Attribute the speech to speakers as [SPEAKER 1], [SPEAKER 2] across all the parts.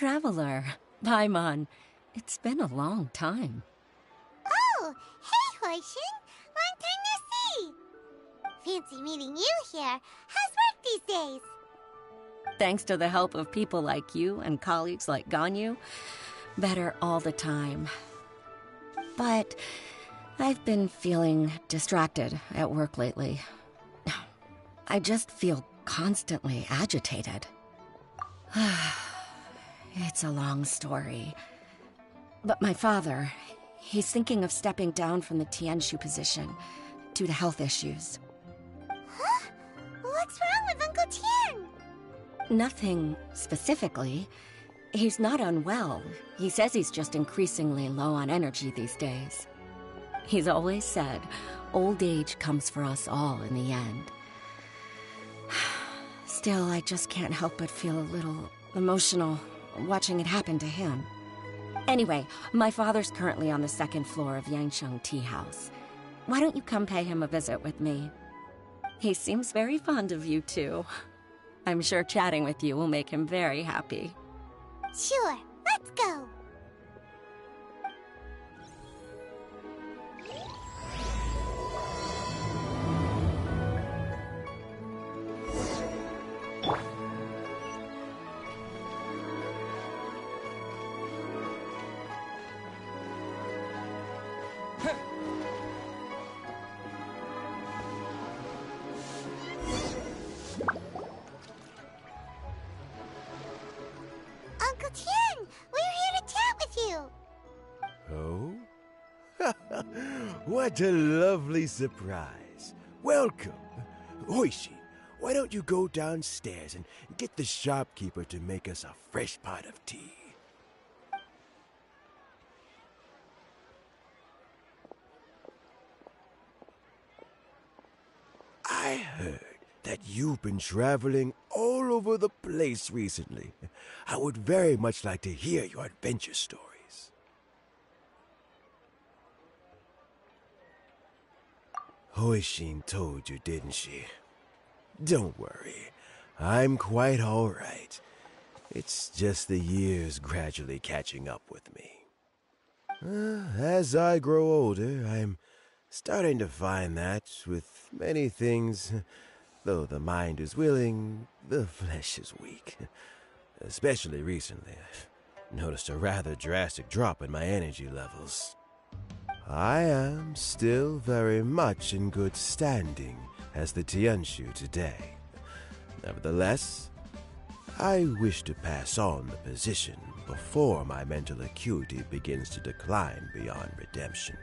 [SPEAKER 1] traveler. Paimon. It's been a long time.
[SPEAKER 2] Oh, hey, Hoishin. Long time no see. Fancy meeting you here. How's work these days?
[SPEAKER 1] Thanks to the help of people like you and colleagues like Ganyu, better all the time. But I've been feeling distracted at work lately. I just feel constantly agitated. It's a long story. But my father, he's thinking of stepping down from the Tianshu position due to health issues.
[SPEAKER 2] Huh? What's wrong with Uncle Tian?
[SPEAKER 1] Nothing specifically. He's not unwell. He says he's just increasingly low on energy these days. He's always said, old age comes for us all in the end. Still, I just can't help but feel a little emotional watching it happen to him. Anyway, my father's currently on the second floor of Yangsheng Tea House. Why don't you come pay him a visit with me? He seems very fond of you, too. I'm sure chatting with you will make him very happy.
[SPEAKER 2] Sure, let's go. Uncle Tian, we're here to chat with you.
[SPEAKER 3] Oh? What a lovely surprise. Welcome. Hoishi, why don't you go downstairs and get the shopkeeper to make us a fresh pot of tea? I heard that you've been traveling all over the place recently. I would very much like to hear your adventure stories. Hoishin told you, didn't she? Don't worry, I'm quite all right. It's just the years gradually catching up with me. As I grow older, I'm starting to find that with many things, though the mind is willing, the flesh is weak. Especially recently, I've noticed a rather drastic drop in my energy levels. I am still very much in good standing as the Tianshu today. Nevertheless, I wish to pass on the position before my mental acuity begins to decline beyond redemption.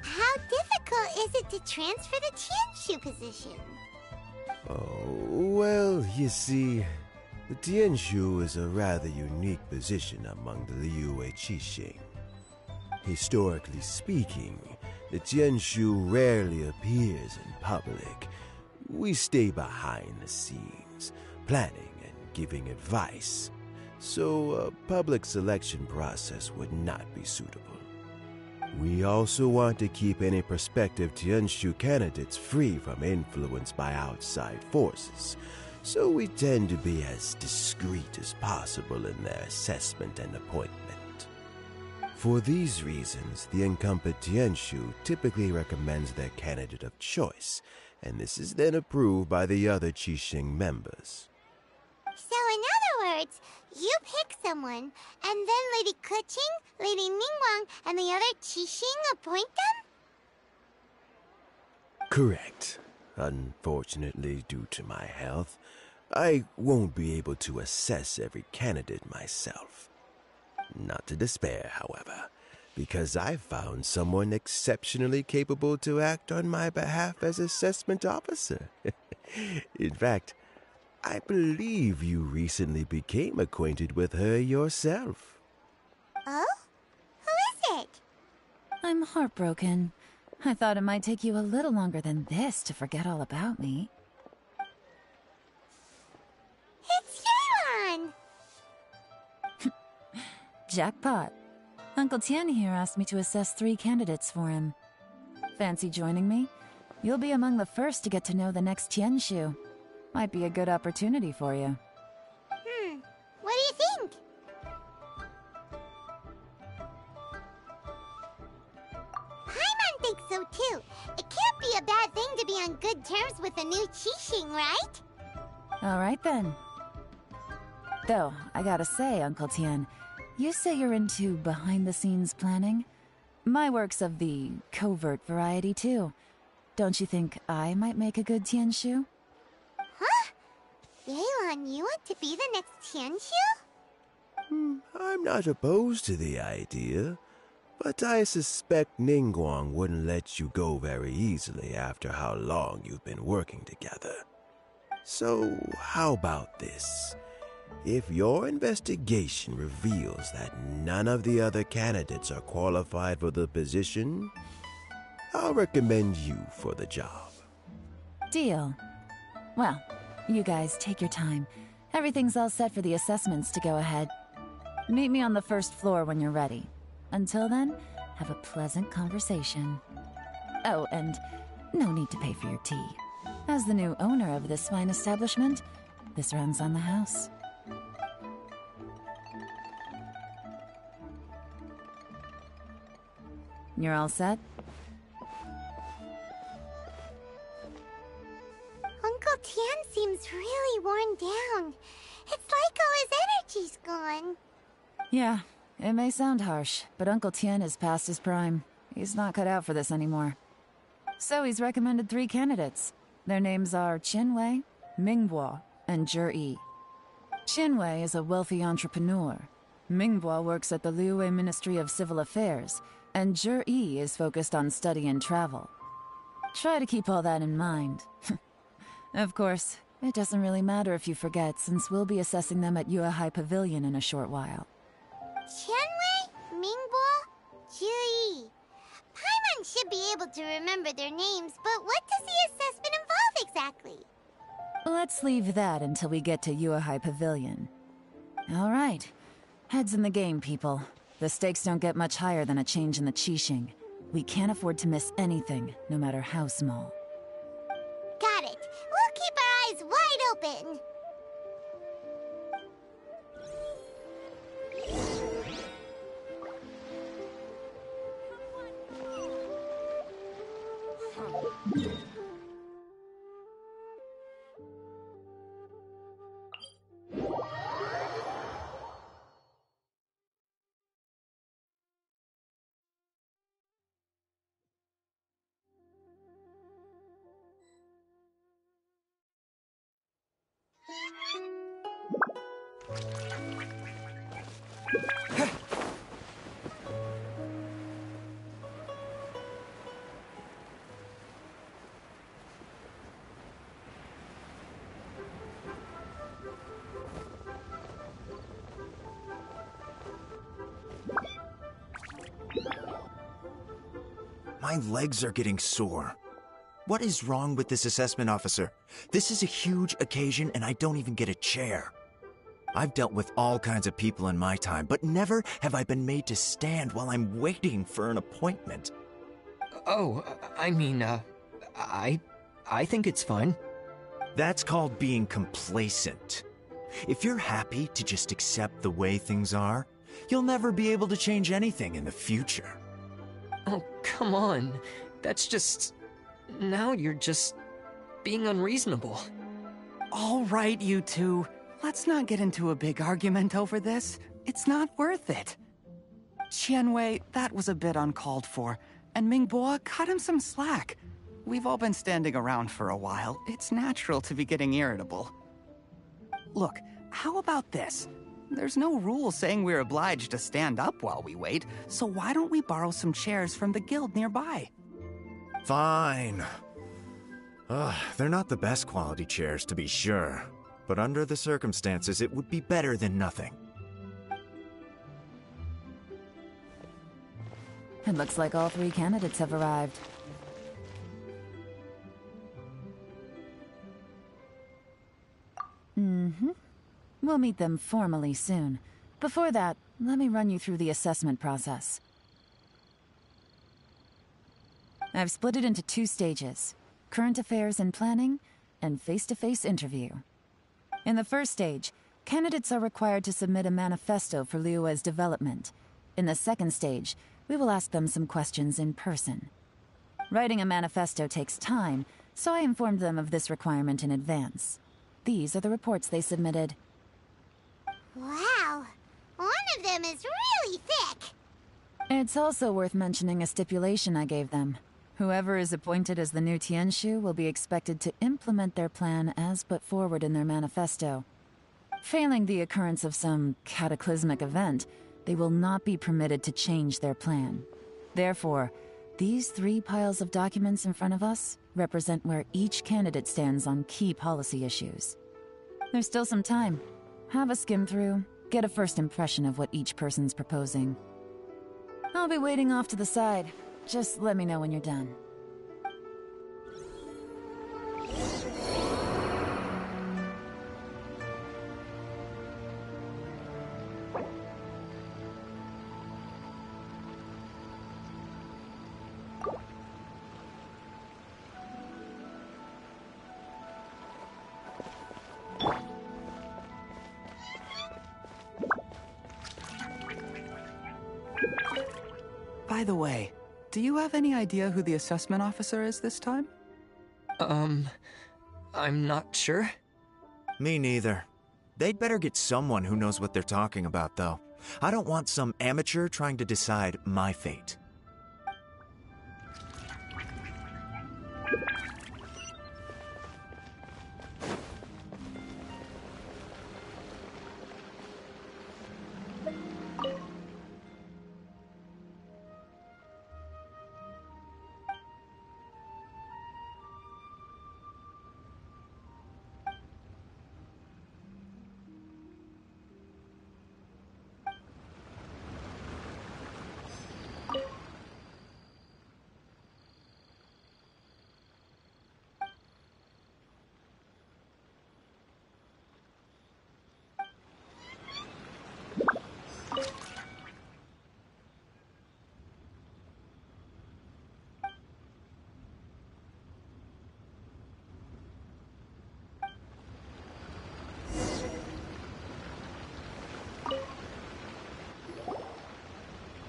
[SPEAKER 2] How difficult is it to transfer the Tianshu position?
[SPEAKER 3] Oh, well, you see, the Tianshu is a rather unique position among the Liyue Qixing. Historically speaking, the Tianshu rarely appears in public. We stay behind the scenes, planning and giving advice, so a public selection process would not be suitable. We also want to keep any prospective Tianshu candidates free from influence by outside forces, so we tend to be as discreet as possible in their assessment and appointment. For these reasons, the incumbent Tianshu typically recommends their candidate of choice, and this is then approved by the other Qixing members.
[SPEAKER 2] So in other words, you pick someone, and then Lady Keqing, Lady Ningguang, and the other Qixing appoint them?
[SPEAKER 3] Correct. Unfortunately, due to my health, I won't be able to assess every candidate myself. Not to despair, however, because I found someone exceptionally capable to act on my behalf as assessment officer. In fact, I believe you recently became acquainted with her yourself.
[SPEAKER 2] Oh? Who is it?
[SPEAKER 4] I'm heartbroken. I thought it might take you a little longer than this to forget all about me.
[SPEAKER 2] It's Yelan!
[SPEAKER 4] Jackpot. Uncle Tian here asked me to assess 3 candidates for him. Fancy joining me? You'll be among the first to get to know the next Tianshu. Might be a good opportunity for you.
[SPEAKER 2] What do you think? so too. It can't be a bad thing to be on good terms with a new Qixing, right?
[SPEAKER 4] All right then. Though, I gotta say, Uncle Tian, you say you're into behind-the-scenes planning? My work's of the covert variety, too. Don't you think I might make a good Tianshu?
[SPEAKER 2] Huh? Yelan, you want to be the next Tianshu?
[SPEAKER 3] I'm not opposed to the idea, but I suspect Ningguang wouldn't let you go very easily after how long you've been working together. So, how about this? If your investigation reveals that none of the other candidates are qualified for the position, I'll recommend you for the job.
[SPEAKER 4] Deal. Well, you guys take your time. Everything's all set for the assessments to go ahead. Meet me on the first floor when you're ready. Until then, have a pleasant conversation. Oh, and no need to pay for your tea. As the new owner of this fine establishment, this runs on the house. You're all set?
[SPEAKER 2] Uncle Tian seems really worn down. It's like all his energy's gone.
[SPEAKER 4] Yeah, it may sound harsh, but Uncle Tian is past his prime. He's not cut out for this anymore. So he's recommended 3 candidates. Their names are Qinwei, Mingbo, and Zhi. Qinwei is a wealthy entrepreneur. Mingbo works at the Liyue Ministry of Civil Affairs, and Zhi is focused on study and travel. Try to keep all that in mind. Of course, it doesn't really matter if you forget, since we'll be assessing them at Yuehai Pavilion in a short while.
[SPEAKER 2] Qianwei, Mingbo, Zhi. Paimon should be able to remember their names, but what does the assessment involve exactly?
[SPEAKER 4] Let's leave that until we get to Yuehai Pavilion. All right. Heads in the game, people. The stakes don't get much higher than a change in the Qixing. We can't afford to miss anything, no matter how small.
[SPEAKER 2] Got it. We'll keep our eyes wide open.
[SPEAKER 5] My legs are getting sore. What is wrong with this assessment officer? This is a huge occasion and I don't even get a chair. I've dealt with all kinds of people in my time, but never have I been made to stand while I'm waiting for an appointment.
[SPEAKER 6] Oh, I think it's fine.
[SPEAKER 5] That's called being complacent. If you're happy to just accept the way things are, you'll never be able to change anything in the future.
[SPEAKER 6] Oh, come on. That's just... Now you're just... being unreasonable.
[SPEAKER 7] All right, you two. Let's not get into a big argument over this. It's not worth it. Qianwei, that was a bit uncalled for. And Mingbo, cut him some slack. We've all been standing around for a while. It's natural to be getting irritable. Look, how about this? There's no rule saying we're obliged to stand up while we wait, so why don't we borrow some chairs from the guild nearby?
[SPEAKER 5] Fine. They're not the best quality chairs, to be sure. But under the circumstances, it would be better than nothing.
[SPEAKER 4] It looks like all 3 candidates have arrived. We'll meet them formally soon. Before that, let me run you through the assessment process. I've split it into 2 stages: current affairs and planning, and face-to-face interview. In the first stage, candidates are required to submit a manifesto for Liyue's development. In the second stage, we will ask them some questions in person. Writing a manifesto takes time, so I informed them of this requirement in advance. These are the reports they submitted.
[SPEAKER 2] Wow, one of them is really thick.
[SPEAKER 4] It's also worth mentioning a stipulation I gave them. Whoever is appointed as the new Tianshu will be expected to implement their plan as put forward in their manifesto. Failing the occurrence of some cataclysmic event, they will not be permitted to change their plan. Therefore, these 3 piles of documents in front of us represent where each candidate stands on key policy issues. There's still some time. Have a skim through, get a first impression of what each person's proposing. I'll be waiting off to the side. Just let me know when you're done.
[SPEAKER 7] By the way, do you have any idea who the assessment officer is this time?
[SPEAKER 6] I'm not sure.
[SPEAKER 5] Me neither. They'd better get someone who knows what they're talking about, though. I don't want some amateur trying to decide my fate.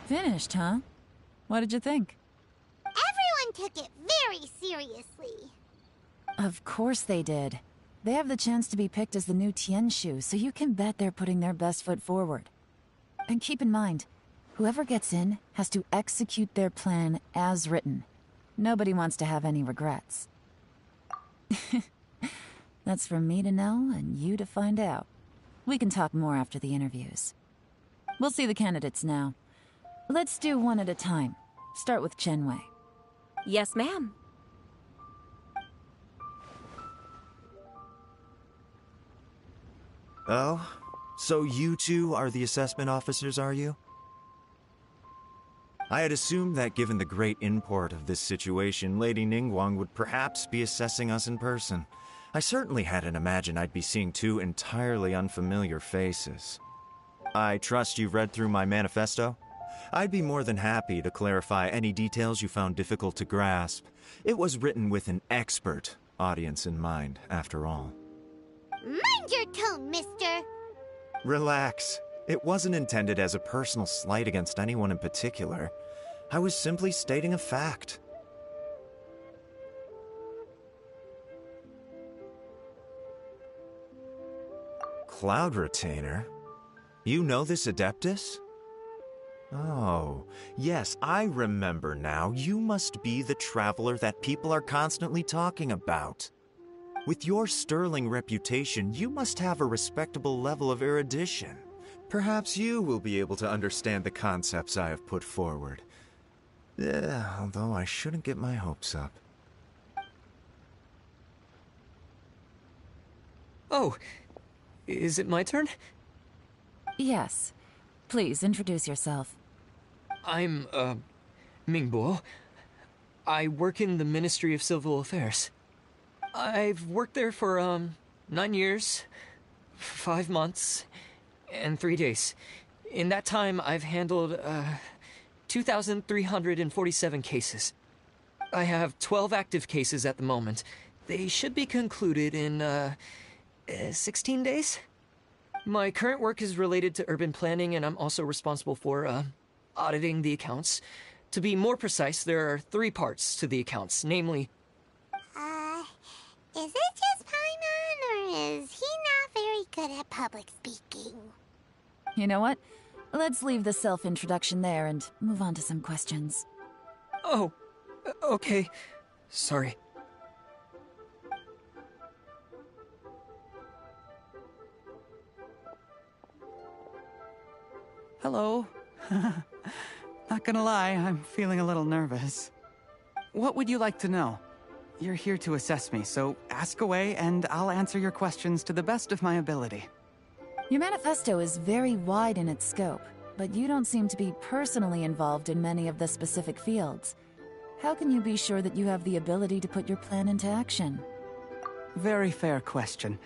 [SPEAKER 4] Finished, huh? What did you think?
[SPEAKER 2] Everyone took it very seriously.
[SPEAKER 4] Of course they did. They have the chance to be picked as the new Tianshu, so you can bet they're putting their best foot forward. And keep in mind, whoever gets in has to execute their plan as written. Nobody wants to have any regrets. That's for me to know and you to find out. We can talk more after the interviews. We'll see the candidates now. Let's do one at a time. Start with Chenwei.
[SPEAKER 1] Yes, ma'am.
[SPEAKER 5] Oh? So you two are the assessment officers, are you? I had assumed that given the great import of this situation, Lady Ningguang would perhaps be assessing us in person. I certainly hadn't imagined I'd be seeing 2 entirely unfamiliar faces. I trust you've read through my manifesto? I'd be more than happy to clarify any details you found difficult to grasp. It was written with an expert audience in mind, after all.
[SPEAKER 2] Mind your tone, mister.
[SPEAKER 5] Relax. It wasn't intended as a personal slight against anyone in particular. I was simply stating a fact. Cloud Retainer? You know this Adeptus? Oh, yes, I remember now. You must be the traveler that people are constantly talking about. With your sterling reputation, you must have a respectable level of erudition. Perhaps you will be able to understand the concepts I have put forward. Although I shouldn't get my hopes up.
[SPEAKER 6] Oh, is it my turn?
[SPEAKER 4] Yes. Please, introduce yourself.
[SPEAKER 6] I'm, Mingbo. I work in the Ministry of Civil Affairs. I've worked there for, 9 years, 5 months, and 3 days. In that time, I've handled, 2,347 cases. I have 12 active cases at the moment. They should be concluded in, 16 days? My current work is related to urban planning, and I'm also responsible for, auditing the accounts. To be more precise, there are 3 parts to the accounts, namely...
[SPEAKER 2] Is it just Paimon, or is he not very good at public speaking?
[SPEAKER 4] You know what? Let's leave the self-introduction there and move on to some questions.
[SPEAKER 6] Oh, okay. Sorry.
[SPEAKER 7] Hello. Not gonna lie, I'm feeling a little nervous. What would you like to know? You're here to assess me, so ask away and I'll answer your questions to the best of my ability.
[SPEAKER 4] Your manifesto is very wide in its scope, but you don't seem to be personally involved in many of the specific fields. How can you be sure that you have the ability to put your plan into action?
[SPEAKER 7] Very fair question.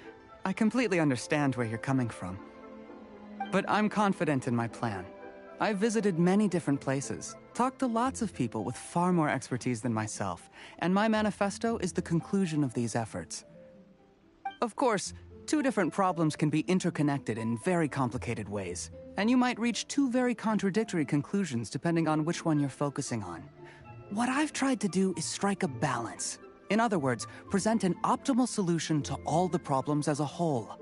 [SPEAKER 7] I completely understand where you're coming from. But I'm confident in my plan. I've visited many different places, talked to lots of people with far more expertise than myself, and my manifesto is the conclusion of these efforts. Of course, 2 different problems can be interconnected in very complicated ways, and you might reach 2 very contradictory conclusions depending on which one you're focusing on. What I've tried to do is strike a balance. In other words, present an optimal solution to all the problems as a whole.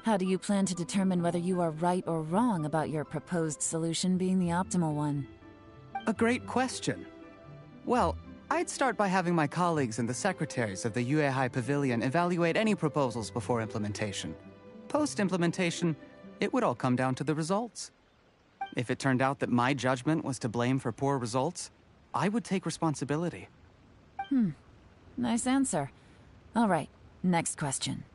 [SPEAKER 4] How do you plan to determine whether you are right or wrong about your proposed solution being the optimal one?
[SPEAKER 7] A great question. Well, I'd start by having my colleagues and the secretaries of the Yuehai Pavilion evaluate any proposals before implementation. Post-implementation, it would all come down to the results. If it turned out that my judgment was to blame for poor results, I would take responsibility.
[SPEAKER 4] Nice answer. All right, next question.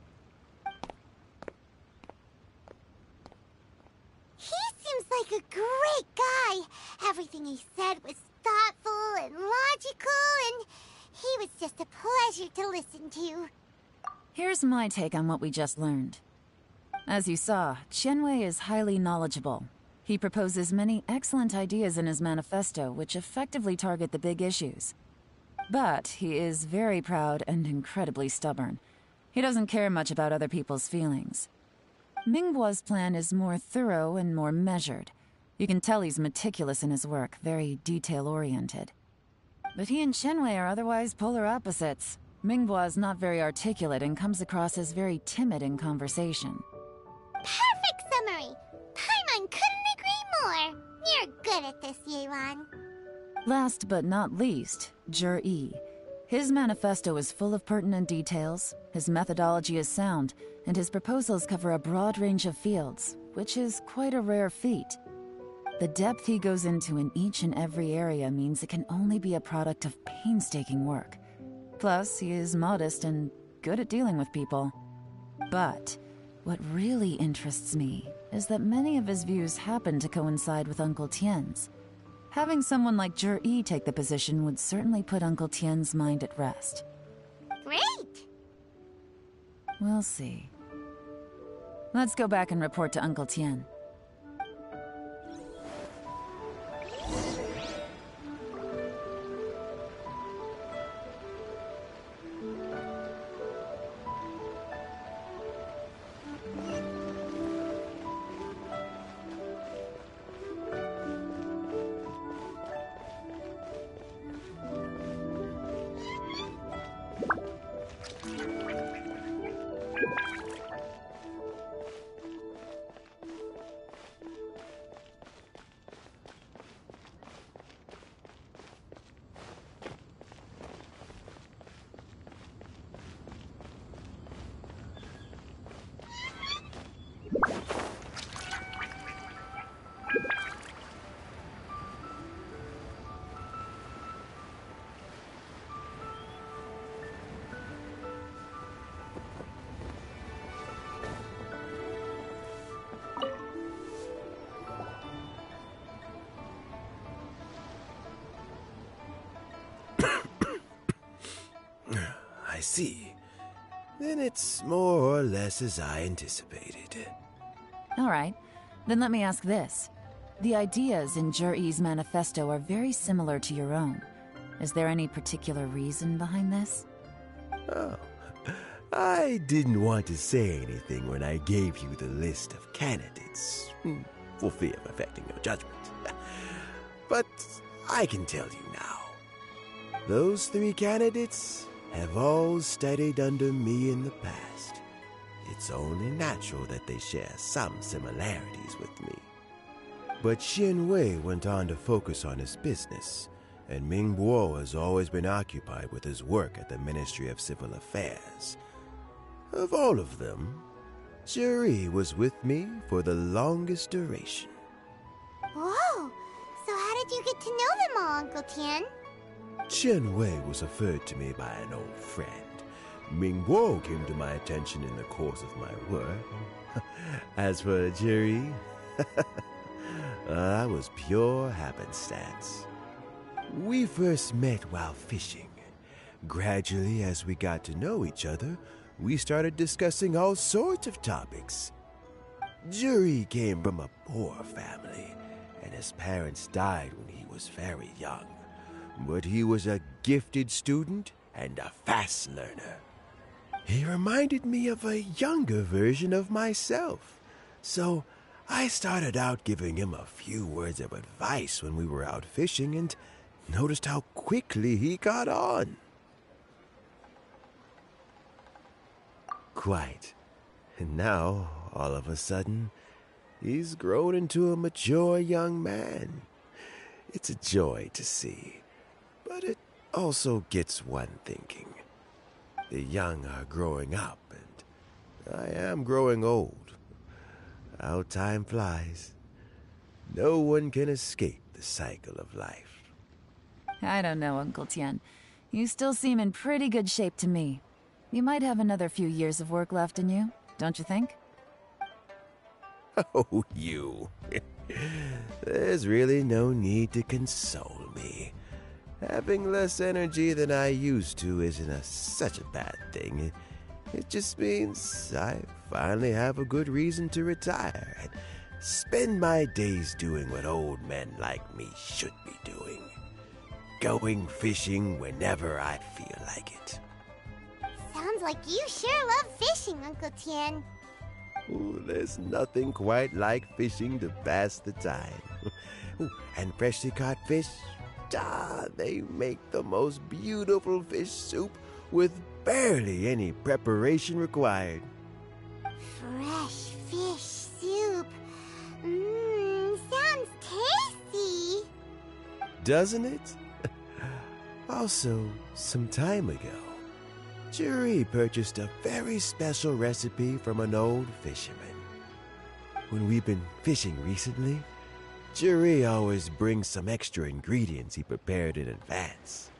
[SPEAKER 2] He seems like a great guy. Everything he said was thoughtful and logical, and he was just a pleasure to listen to.
[SPEAKER 4] Here's my take on what we just learned. As you saw, Qianwei is highly knowledgeable. He proposes many excellent ideas in his manifesto which effectively target the big issues. But he is very proud and incredibly stubborn. He doesn't care much about other people's feelings. Mingbo's plan is more thorough and more measured. You can tell he's meticulous in his work, very detail-oriented. But he and Qianwei are otherwise polar opposites. Mingbo is not very articulate and comes across as very timid in conversation.
[SPEAKER 2] Perfect summary! Paimon couldn't agree more! You're good at this, Yewan.
[SPEAKER 4] Last but not least, Zhi. His manifesto is full of pertinent details, his methodology is sound, and his proposals cover a broad range of fields, which is quite a rare feat. The depth he goes into in each and every area means it can only be a product of painstaking work. Plus, he is modest and good at dealing with people. But what really interests me is that many of his views happen to coincide with Uncle Tien's. Having someone like Zhi take the position would certainly put Uncle Tien's mind at rest.
[SPEAKER 2] Great!
[SPEAKER 4] We'll see. Let's go back and report to Uncle Tien.
[SPEAKER 3] I see. Then it's more or less as I anticipated.
[SPEAKER 4] All right, then let me ask this. The ideas in Zhi's manifesto are very similar to your own. Is there any particular reason behind this?
[SPEAKER 3] Oh, I didn't want to say anything when I gave you the list of candidates, for fear of affecting your judgment. But I can tell you now. Those 3 candidates have all studied under me in the past. It's only natural that they share some similarities with me. But Xin Wei went on to focus on his business, and Ming Bo has always been occupied with his work at the Ministry of Civil Affairs. Of all of them, Juri was with me for the longest duration.
[SPEAKER 2] Whoa! So how did you get to know them all, Uncle Tian?
[SPEAKER 3] Chen Wei was referred to me by an old friend. Ming Bo came to my attention in the course of my work. As for Juri, that was pure happenstance. We first met while fishing. Gradually, as we got to know each other, we started discussing all sorts of topics. Juri came from a poor family, and his parents died when he was very young. But he was a gifted student and a fast learner. He reminded me of a younger version of myself, so I started out giving him a few words of advice when we were out fishing and noticed how quickly he got on. Quite. And now, all of a sudden, he's grown into a mature young man. It's a joy to see, but it also gets one thinking. The young are growing up, and I am growing old. How time flies. No one can escape the cycle of life.
[SPEAKER 4] I don't know, Uncle Tian. You still seem in pretty good shape to me. You might have another few years of work left in you, don't you think?
[SPEAKER 3] Oh, you. There's really no need to console me. Having less energy than I used to isn't such a bad thing. It just means I finally have a good reason to retire and spend my days doing what old men like me should be doing. Going fishing whenever I feel like it.
[SPEAKER 2] Sounds like you sure love fishing, Uncle Tian.
[SPEAKER 3] Ooh, there's nothing quite like fishing to pass the time. Ooh, and freshly caught fish, they make the most beautiful fish soup with barely any preparation required.
[SPEAKER 2] Fresh fish soup. Sounds tasty.
[SPEAKER 3] Doesn't it? Also, some time ago, Juri purchased a very special recipe from an old fisherman. When we've been fishing recently, Juri always brings some extra ingredients he prepared in advance.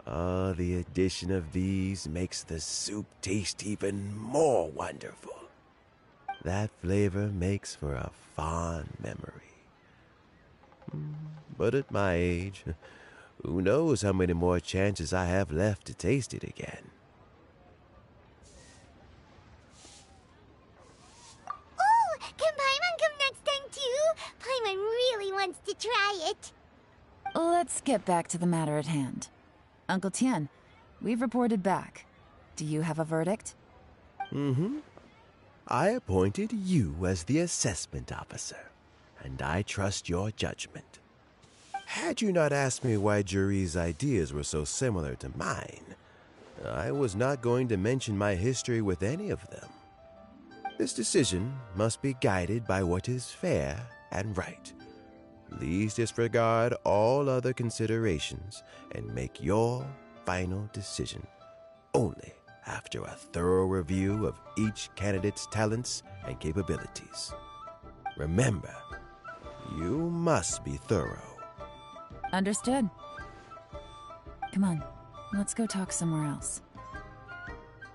[SPEAKER 3] The addition of these makes the soup taste even more wonderful. That flavor makes for a fond memory. But at my age, who knows how many more chances I have left to taste it again.
[SPEAKER 2] Oh, can Paimon come next time too? Paimon really wants to try it.
[SPEAKER 4] Let's get back to the matter at hand. Uncle Tian, we've reported back. Do you have a verdict?
[SPEAKER 3] I appointed you as the assessment officer, and I trust your judgment. Had you not asked me why Juri's ideas were so similar to mine, I was not going to mention my history with any of them. This decision must be guided by what is fair and right. Please disregard all other considerations and make your final decision only after a thorough review of each candidate's talents and capabilities. Remember, you must be thorough.
[SPEAKER 4] Understood. Come on, let's go talk somewhere else.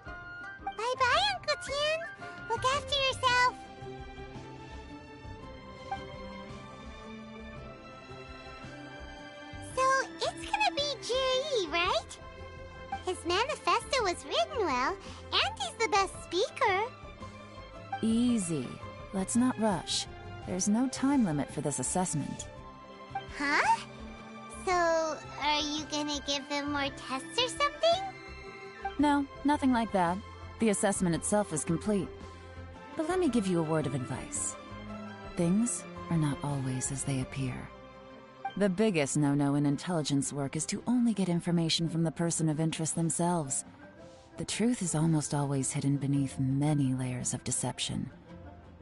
[SPEAKER 2] Bye-bye, Uncle Tian. Look after yourself. So, it's gonna be Juri, right? His manifesto was written well, and he's the best speaker.
[SPEAKER 4] Easy. Let's not rush. There's no time limit for this assessment.
[SPEAKER 2] Huh? So, are you gonna give him more tests or something?
[SPEAKER 4] No, nothing like that. The assessment itself is complete. But let me give you a word of advice. Things are not always as they appear. The biggest no-no in intelligence work is to only get information from the person of interest themselves. The truth is almost always hidden beneath many layers of deception.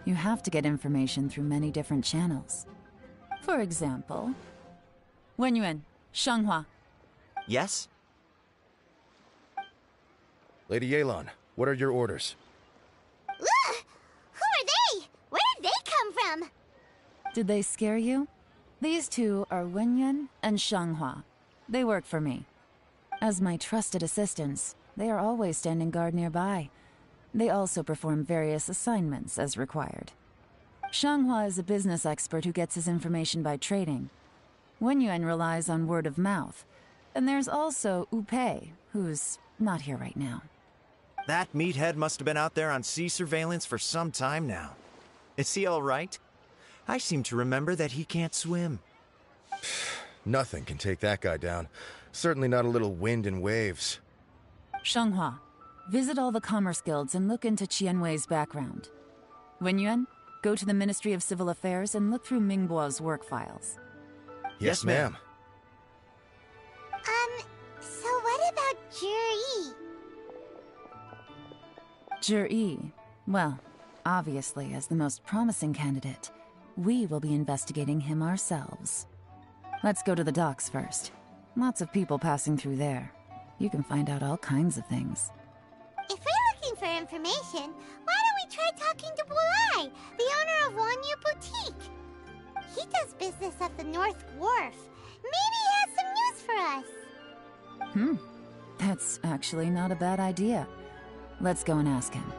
[SPEAKER 4] You have to get information through many different channels. For example, Wenyuan, Shanghua.
[SPEAKER 5] Yes?
[SPEAKER 8] Lady Yelan, what are your orders?
[SPEAKER 2] Ugh! Who are they? Where did they come from?
[SPEAKER 4] Did they scare you? These two are Wenyuan and Shanghua. They work for me. As my trusted assistants, they are always standing guard nearby. They also perform various assignments as required. Shanghua is a business expert who gets his information by trading. Wenyuan relies on word of mouth. And there's also Upei, who's not here right now.
[SPEAKER 5] That meathead must have been out there on sea surveillance for some time now. Is he all right? I seem to remember that he can't swim.
[SPEAKER 8] Nothing can take that guy down. Certainly not a little wind and waves.
[SPEAKER 4] Shanghua, visit all the commerce guilds and look into Qianwei's background. Wenyuan, go to the Ministry of Civil Affairs and look through Mingbo's work files.
[SPEAKER 8] Yes, ma'am.
[SPEAKER 2] So what about Juri?
[SPEAKER 4] Juri, well, obviously as the most promising candidate, we will be investigating him ourselves. Let's go to the docks first. Lots of people passing through there. You can find out all kinds of things.
[SPEAKER 2] If we're looking for information, why don't we try talking to Bulai, the owner of Wanyu Boutique? He does business at the North Wharf. Maybe he has some news for us.
[SPEAKER 4] That's actually not a bad idea. Let's go and ask him.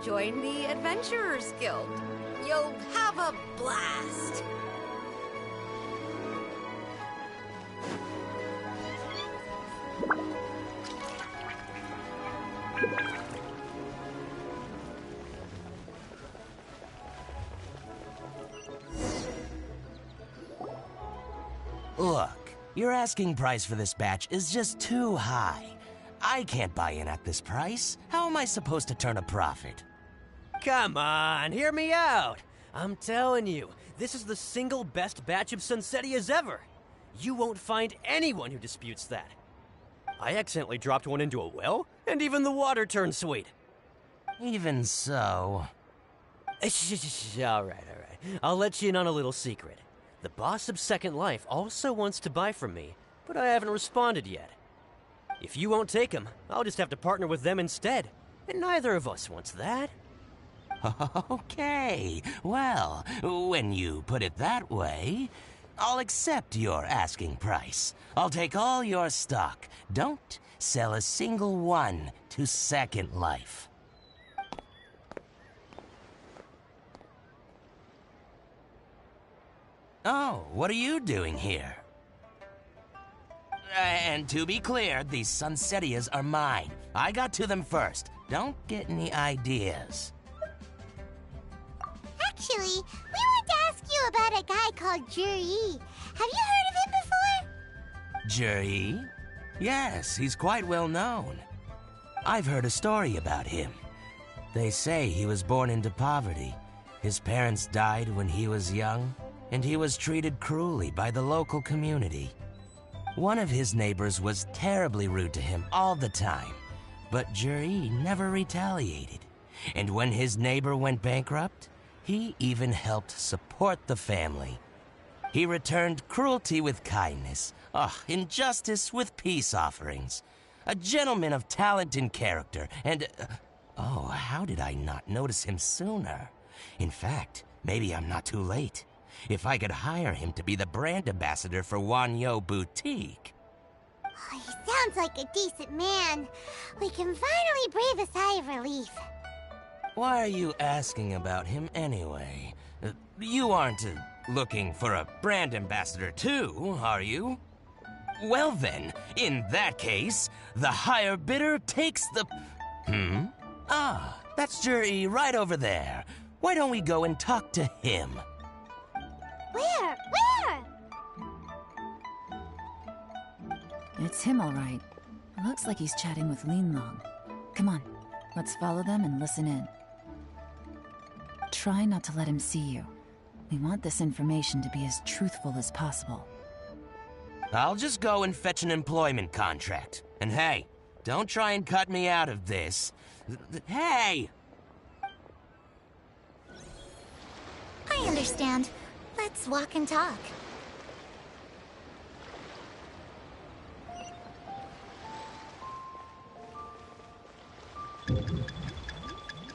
[SPEAKER 9] Join the Adventurers Guild. You'll have a blast.
[SPEAKER 10] Look, your asking price for this batch is just too high. I can't buy in at this price. How am I supposed to turn a profit?
[SPEAKER 11] Come on, hear me out. I'm telling you, this is the single best batch of Sunsettias ever. You won't find anyone who disputes that. I accidentally dropped one into a well, and even the water turned sweet.
[SPEAKER 10] Even so...
[SPEAKER 11] All right. I'll let you in on a little secret. The boss of Second Life also wants to buy from me, but I haven't responded yet. If you won't take him, I'll just have to partner with them instead. And neither of us wants that.
[SPEAKER 10] Okay, well, when you put it that way, I'll accept your asking price. I'll take all your stock. Don't sell a single one to Second Life. Oh, what are you doing here? And to be clear, these Sunsettias are mine. I got to them first. Don't get any ideas.
[SPEAKER 2] Actually, we want to ask you about a guy called Juri. Have you heard of him before?
[SPEAKER 10] Juri? Yes, he's quite well known. I've heard a story about him. They say he was born into poverty. His parents died when he was young, and he was treated cruelly by the local community. One of his neighbors was terribly rude to him all the time, but Juri never retaliated. And when his neighbor went bankrupt, he even helped support the family. He returned cruelty with kindness, injustice with peace offerings. A gentleman of talent and character, and... how did I not notice him sooner? In fact, maybe I'm not too late. If I could hire him to be the brand ambassador for Wanyu Boutique.
[SPEAKER 2] Oh, he sounds like a decent man. We can finally breathe a sigh of relief.
[SPEAKER 10] Why are you asking about him anyway? You aren't looking for a brand ambassador too, are you? Well then, in that case, the higher bidder takes the... Ah, that's Juri right over there. Why don't we go and talk to him?
[SPEAKER 2] Where?
[SPEAKER 4] It's him, all right. Looks like he's chatting with Linlong. Come on, let's follow them and listen in. Try not to let him see you. We want this information to be as truthful as possible.
[SPEAKER 10] I'll just go and fetch an employment contract. And hey, don't try and cut me out of this. Hey!
[SPEAKER 2] I understand. Let's walk and talk.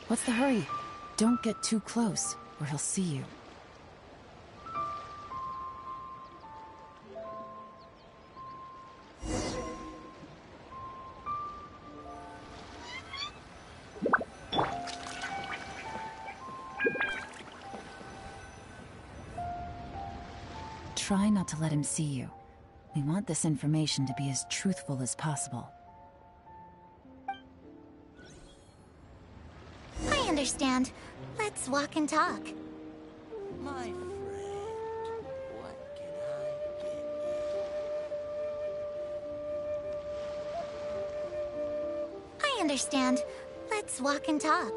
[SPEAKER 4] What's the hurry? Don't get too close, or he'll see you. Try not to let him see you. We want this information to be as truthful as possible.
[SPEAKER 2] I understand. Let's walk and talk.
[SPEAKER 10] My friend, what can I get you?
[SPEAKER 2] I understand. Let's walk and talk.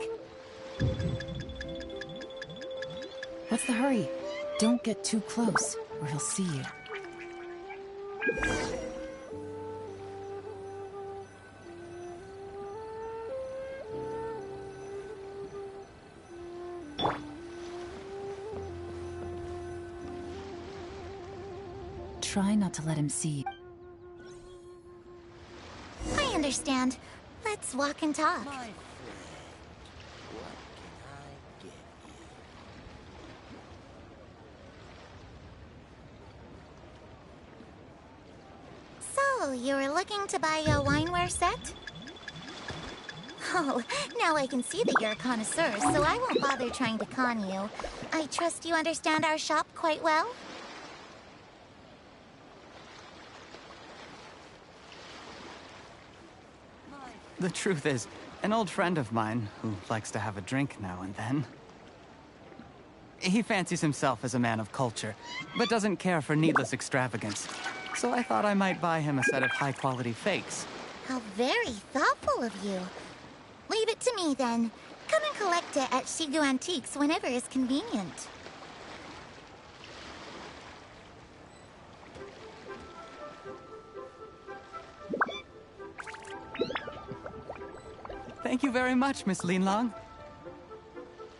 [SPEAKER 4] What's the hurry? Don't get too close, or he'll see you. Try not to let him see you.
[SPEAKER 2] I understand. Let's walk and talk.
[SPEAKER 10] My friend, what can I get
[SPEAKER 2] So, you were looking to buy a wineware set? Oh, now I can see that you're a connoisseur, so I won't bother trying to con you. I trust you understand our shop quite well?
[SPEAKER 7] The truth is, an old friend of mine, who likes to have a drink now and then, he fancies himself as a man of culture, but doesn't care for needless extravagance. So I thought I might buy him a set of high-quality fakes.
[SPEAKER 2] How very thoughtful of you. Leave it to me, then. Come and collect it at Shigu Antiques whenever is convenient.
[SPEAKER 7] Thank you very much, Miss Linlong.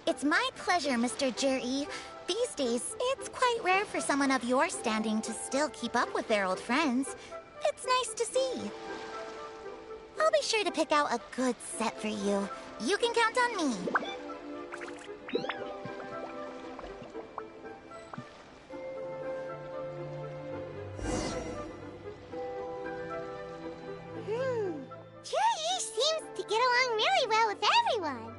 [SPEAKER 2] It's my pleasure, Mr. Juri. These days, it's quite rare for someone of your standing to still keep up with their old friends. It's nice to see. I'll be sure to pick out a good set for you. You can count on me. Juri seems to get along really well with everyone.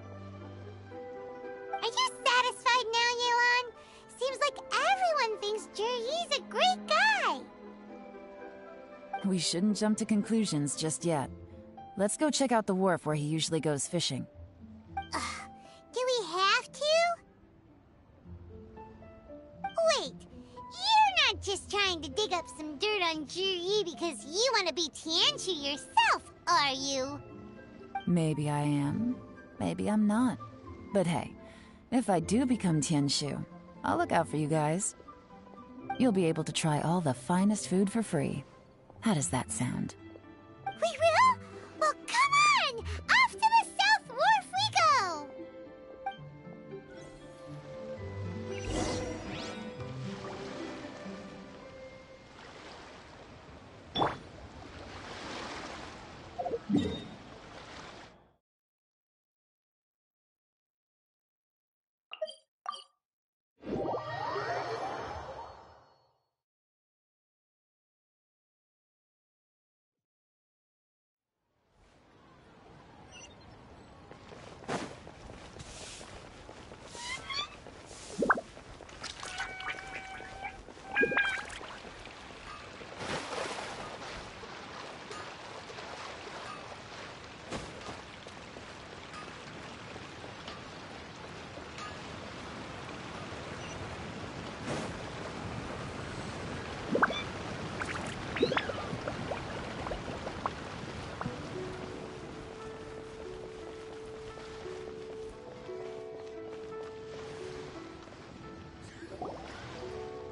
[SPEAKER 2] Are you satisfied now, Yelan? Seems like everyone thinks Juri's a great guy.
[SPEAKER 4] We shouldn't jump to conclusions just yet. Let's go check out the wharf where he usually goes fishing.
[SPEAKER 2] Do we have to? Wait, you're not just trying to dig up some dirt on Juri because you want to be Tianshu yourself, are you?
[SPEAKER 4] Maybe I am. Maybe I'm not. But hey, if I do become Tianshu, I'll look out for you guys. You'll be able to try all the finest food for free. How does that sound?
[SPEAKER 2] We will? Well, come on! Off to the South Wharf we go!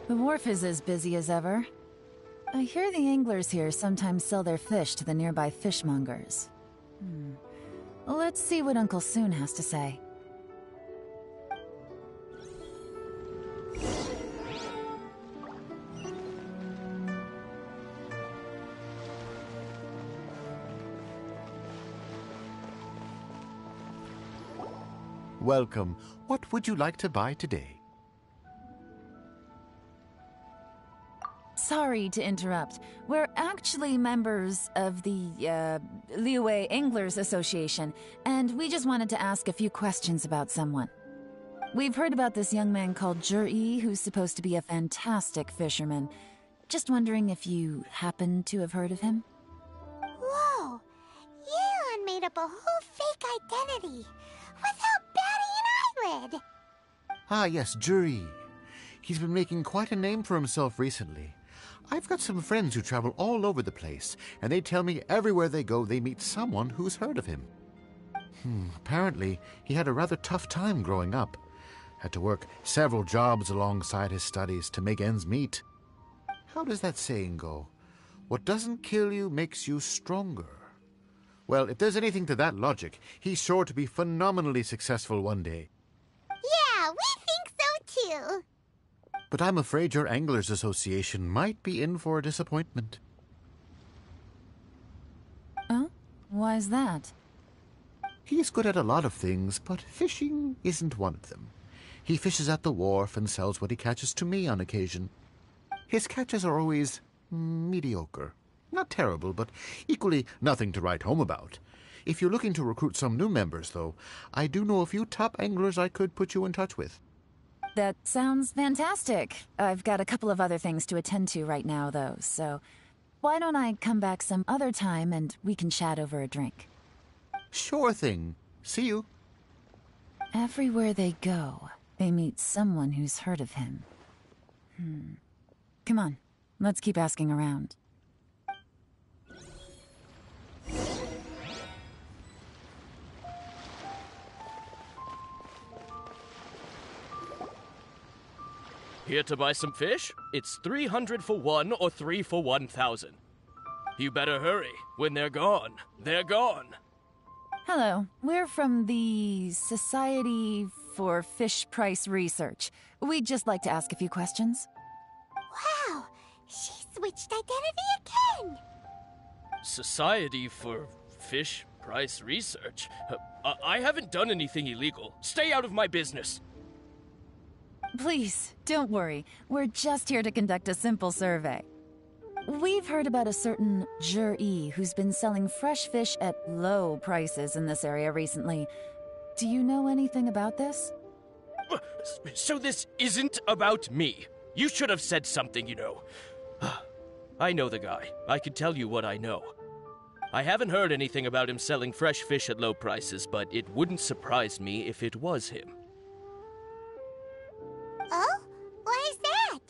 [SPEAKER 4] The wharf is as busy as ever. I hear the anglers here sometimes sell their fish to the nearby fishmongers. Let's see what Uncle Soon has to say.
[SPEAKER 12] Welcome. What would you like to buy today?
[SPEAKER 4] Sorry to interrupt. We're actually members of the, Liyue Anglers Association, and we just wanted to ask a few questions about someone. We've heard about this young man called Zhi, who's supposed to be a fantastic fisherman. Just wondering if you happen to have heard of him?
[SPEAKER 2] Whoa! Yeon made up a whole fake identity without batting an eyelid!
[SPEAKER 12] Ah, yes, Zhi. He's been making quite a name for himself recently. I've got some friends who travel all over the place, and they tell me everywhere they go they meet someone who's heard of him. Apparently, he had a rather tough time growing up. Had to work several jobs alongside his studies to make ends meet. How does that saying go? What doesn't kill you makes you stronger. Well, if there's anything to that logic, he's sure to be phenomenally successful one day.
[SPEAKER 2] Yeah, we think so too.
[SPEAKER 12] But I'm afraid your Anglers Association might be in for a disappointment.
[SPEAKER 4] Oh? Why's that?
[SPEAKER 12] He's good at a lot of things, but fishing isn't one of them. He fishes at the wharf and sells what he catches to me on occasion. His catches are always mediocre. Not terrible, but equally nothing to write home about. If you're looking to recruit some new members, though, I do know a few top anglers I could put you in touch with.
[SPEAKER 4] That sounds fantastic. I've got a couple of other things to attend to right now, though, so why don't I come back some other time and we can chat over a drink?
[SPEAKER 12] Sure thing. See you.
[SPEAKER 4] Everywhere they go, they meet someone who's heard of him. Come on, let's keep asking around.
[SPEAKER 13] Here to buy some fish? It's 300 for one or 3 for 1,000. You better hurry. When they're gone, they're gone.
[SPEAKER 4] Hello, we're from the Society for Fish Price Research. We'd just like to ask a few questions.
[SPEAKER 2] Wow, she switched identity again!
[SPEAKER 13] Society for Fish Price Research? I haven't done anything illegal. Stay out of my business.
[SPEAKER 4] Please, don't worry. We're just here to conduct a simple survey. We've heard about a certain Zhi who's been selling fresh fish at low prices in this area recently. Do you know anything about this?
[SPEAKER 13] So this isn't about me. You should have said something, you know. I know the guy. I can tell you what I know. I haven't heard anything about him selling fresh fish at low prices, but it wouldn't surprise me if it was him.
[SPEAKER 2] Oh? Why is that?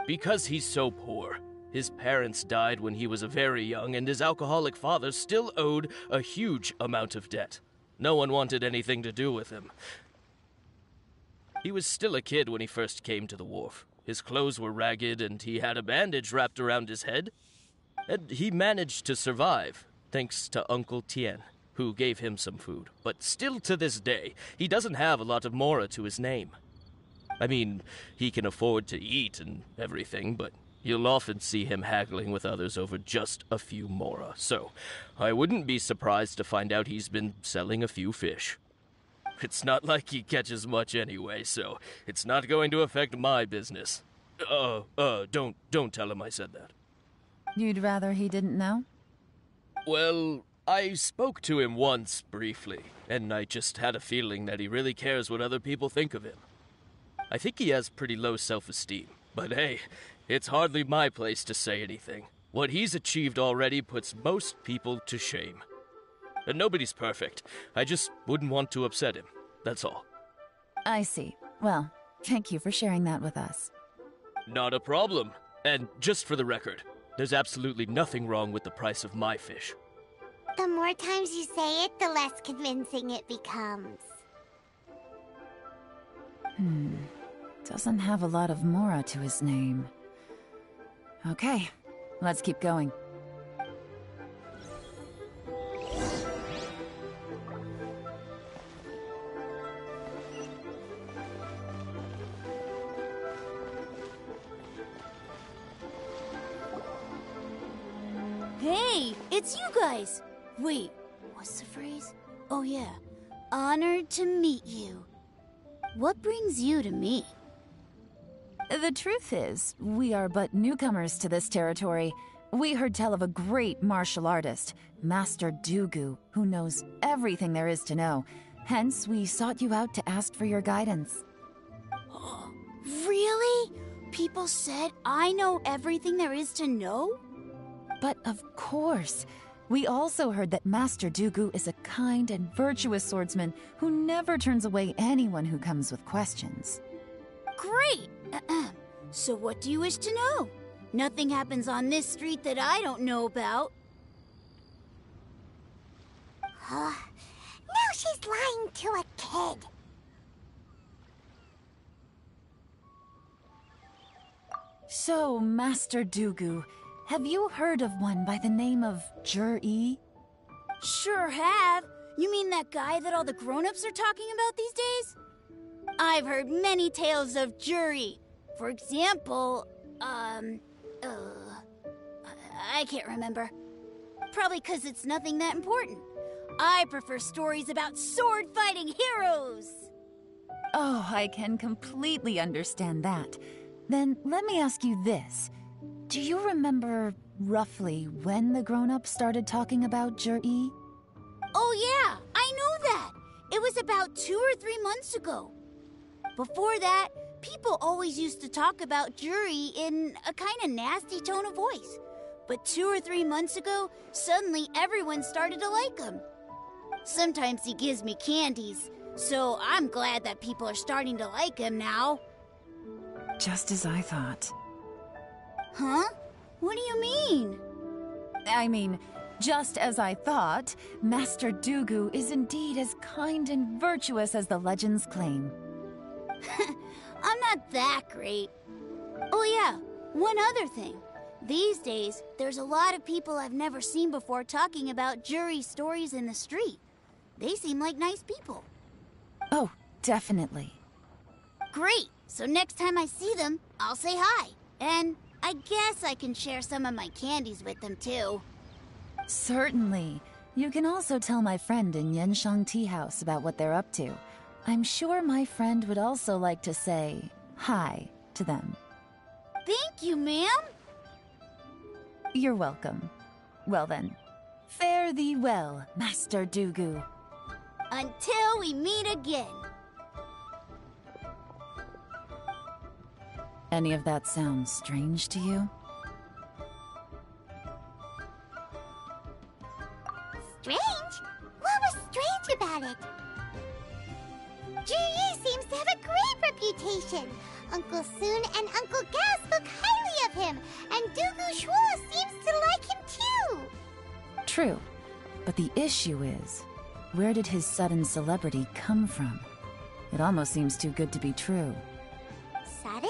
[SPEAKER 13] Because he's so poor. His parents died when he was very young, and his alcoholic father still owed a huge amount of debt. No one wanted anything to do with him. He was still a kid when he first came to the wharf. His clothes were ragged, and he had a bandage wrapped around his head. And he managed to survive, thanks to Uncle Tien, who gave him some food. But still to this day, he doesn't have a lot of mora to his name. I mean, he can afford to eat and everything, but you'll often see him haggling with others over just a few mora. So, I wouldn't be surprised to find out he's been selling a few fish. It's not like he catches much anyway, so it's not going to affect my business. Don't tell him I said that.
[SPEAKER 4] You'd rather he didn't know?
[SPEAKER 13] Well, I spoke to him once, briefly, and I just had a feeling that he really cares what other people think of him. I think he has pretty low self-esteem, but hey, it's hardly my place to say anything. What he's achieved already puts most people to shame. And nobody's perfect. I just wouldn't want to upset him, that's all.
[SPEAKER 4] I see. Well, thank you for sharing that with us.
[SPEAKER 13] Not a problem. And just for the record, there's absolutely nothing wrong with the price of my fish.
[SPEAKER 2] The more times you say it, the less convincing it becomes.
[SPEAKER 4] Doesn't have a lot of mora to his name. Okay, let's keep going.
[SPEAKER 14] Hey, it's you guys! Wait, what's the phrase? Oh yeah, honored to meet you. What brings you to me?
[SPEAKER 4] The truth is, we are but newcomers to this territory. We heard tell of a great martial artist, Master Dugu, who knows everything there is to know. Hence, we sought you out to ask for your guidance.
[SPEAKER 14] Really? People said I know everything there is to know?
[SPEAKER 4] But of course. We also heard that Master Dugu is a kind and virtuous swordsman who never turns away anyone who comes with questions.
[SPEAKER 14] Great! So what do you wish to know? Nothing happens on this street that I don't know about.
[SPEAKER 2] Now she's lying to a kid.
[SPEAKER 4] So, Master Dugu, have you heard of one by the name of Jur-E?
[SPEAKER 14] Sure have. You mean that guy that all the grown-ups are talking about these days? I've heard many tales of Juri. For example, I can't remember. Probably because it's nothing that important. I prefer stories about sword-fighting heroes.
[SPEAKER 4] Oh, I can completely understand that. Then let me ask you this. Do you remember roughly when the grown-ups started talking about Jur-E?
[SPEAKER 14] Oh yeah, I know that. It was about 2 or 3 months ago. Before that, people always used to talk about Juri in a kind of nasty tone of voice. But 2 or 3 months ago, suddenly everyone started to like him. Sometimes he gives me candies, so I'm glad that people are starting to like him now.
[SPEAKER 4] Just as I thought.
[SPEAKER 14] Huh? What do you mean?
[SPEAKER 4] I mean, just as I thought, Master Dugu is indeed as kind and virtuous as the legends claim.
[SPEAKER 14] I'm not that great. Oh yeah, one other thing. These days, there's a lot of people I've never seen before talking about Juri stories in the street. They seem like nice people.
[SPEAKER 4] Oh, definitely.
[SPEAKER 14] Great! So next time I see them, I'll say hi. And I guess I can share some of my candies with them too.
[SPEAKER 4] Certainly. You can also tell my friend in Genshin Tea House about what they're up to. I'm sure my friend would also like to say hi to them.
[SPEAKER 14] Thank you, ma'am.
[SPEAKER 4] You're welcome. Well then, fare thee well, Master Dugu.
[SPEAKER 14] Until we meet again.
[SPEAKER 4] Any of that sound strange to you?
[SPEAKER 2] Strange? What was strange about it? Juri seems to have a great reputation. Uncle Soon and Uncle Gao spoke highly of him, and Dugu Shuo seems to like him too.
[SPEAKER 4] True, but the issue is, where did his sudden celebrity come from? It almost seems too good to be true.
[SPEAKER 2] Sudden?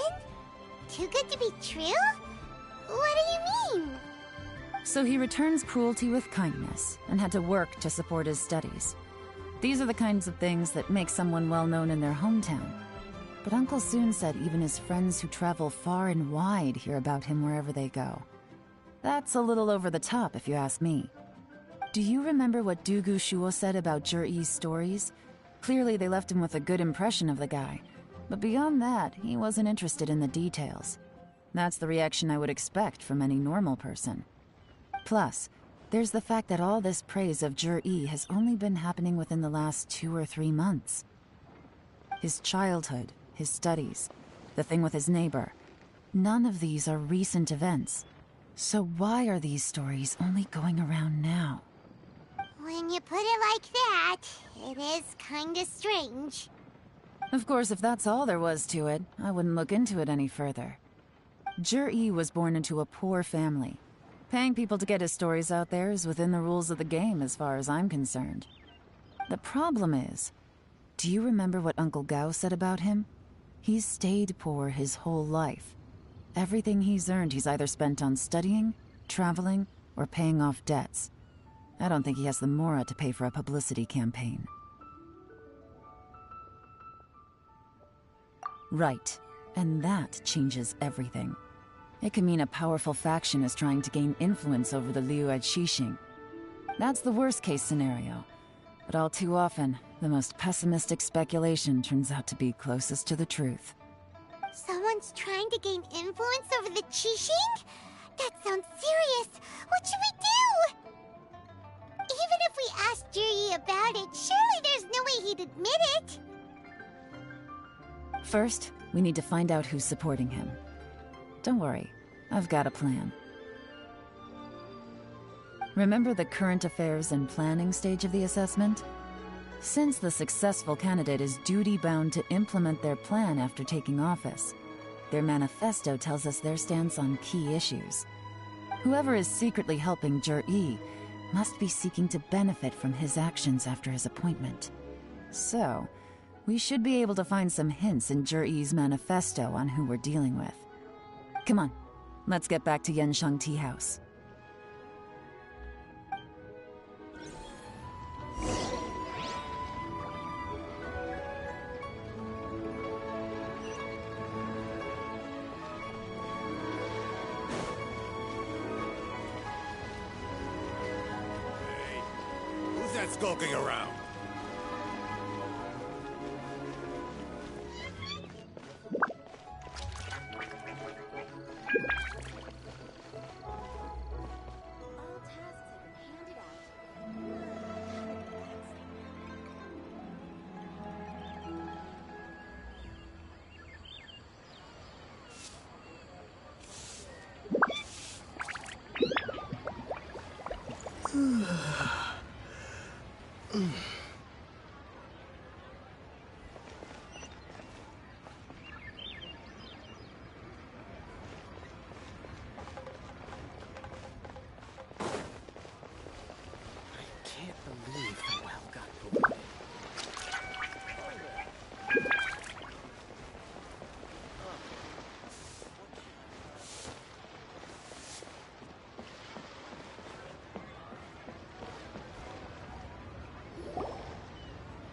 [SPEAKER 2] Too good to be true? What do you mean?
[SPEAKER 4] So he returns cruelty with kindness, and had to work to support his studies. These are the kinds of things that make someone well known in their hometown. But Uncle Soon said even his friends who travel far and wide hear about him wherever they go. That's a little over the top, if you ask me. Do you remember what Dugu Shuo said about Jur-E's stories? Clearly they left him with a good impression of the guy. But beyond that, he wasn't interested in the details. That's the reaction I would expect from any normal person. Plus, there's the fact that all this praise of Jur-E has only been happening within the last 2 or 3 months. His childhood, his studies, the thing with his neighbor. None of these are recent events. So why are these stories only going around now?
[SPEAKER 2] When you put it like that, it is kinda strange.
[SPEAKER 4] Of course, if that's all there was to it, I wouldn't look into it any further. Jur-E was born into a poor family. Paying people to get his stories out there is within the rules of the game as far as I'm concerned. The problem is, do you remember what Uncle Gao said about him? He's stayed poor his whole life. Everything he's earned he's either spent on studying, traveling, or paying off debts. I don't think he has the mora to pay for a publicity campaign. Right. And that changes everything. It could mean a powerful faction is trying to gain influence over the Liu Xixing. That's the worst-case scenario. But all too often, the most pessimistic speculation turns out to be closest to the truth.
[SPEAKER 2] Someone's trying to gain influence over the Qixing? That sounds serious. What should we do? Even if we asked Jiri about it, surely there's no way he'd admit it.
[SPEAKER 4] First, we need to find out who's supporting him. Don't worry, I've got a plan. Remember the current affairs and planning stage of the assessment? Since the successful candidate is duty-bound to implement their plan after taking office, their manifesto tells us their stance on key issues. Whoever is secretly helping Jir-E must be seeking to benefit from his actions after his appointment. So, we should be able to find some hints in Jir-E's manifesto on who we're dealing with. Come on, let's get back to Yansheng Tea House.
[SPEAKER 3] Who's that skulking around?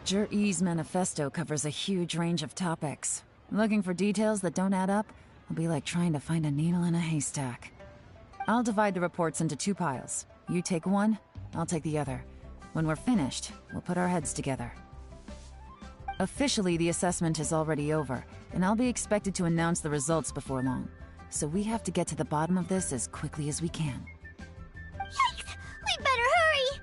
[SPEAKER 4] Jir-E's manifesto covers a huge range of topics. Looking for details that don't add up will be like trying to find a needle in a haystack. I'll divide the reports into 2 piles. You take one, I'll take the other. When we're finished, we'll put our heads together. Officially, the assessment is already over, and I'll be expected to announce the results before long. So we have to get to the bottom of this as quickly as we can.
[SPEAKER 2] Yikes! We better hurry!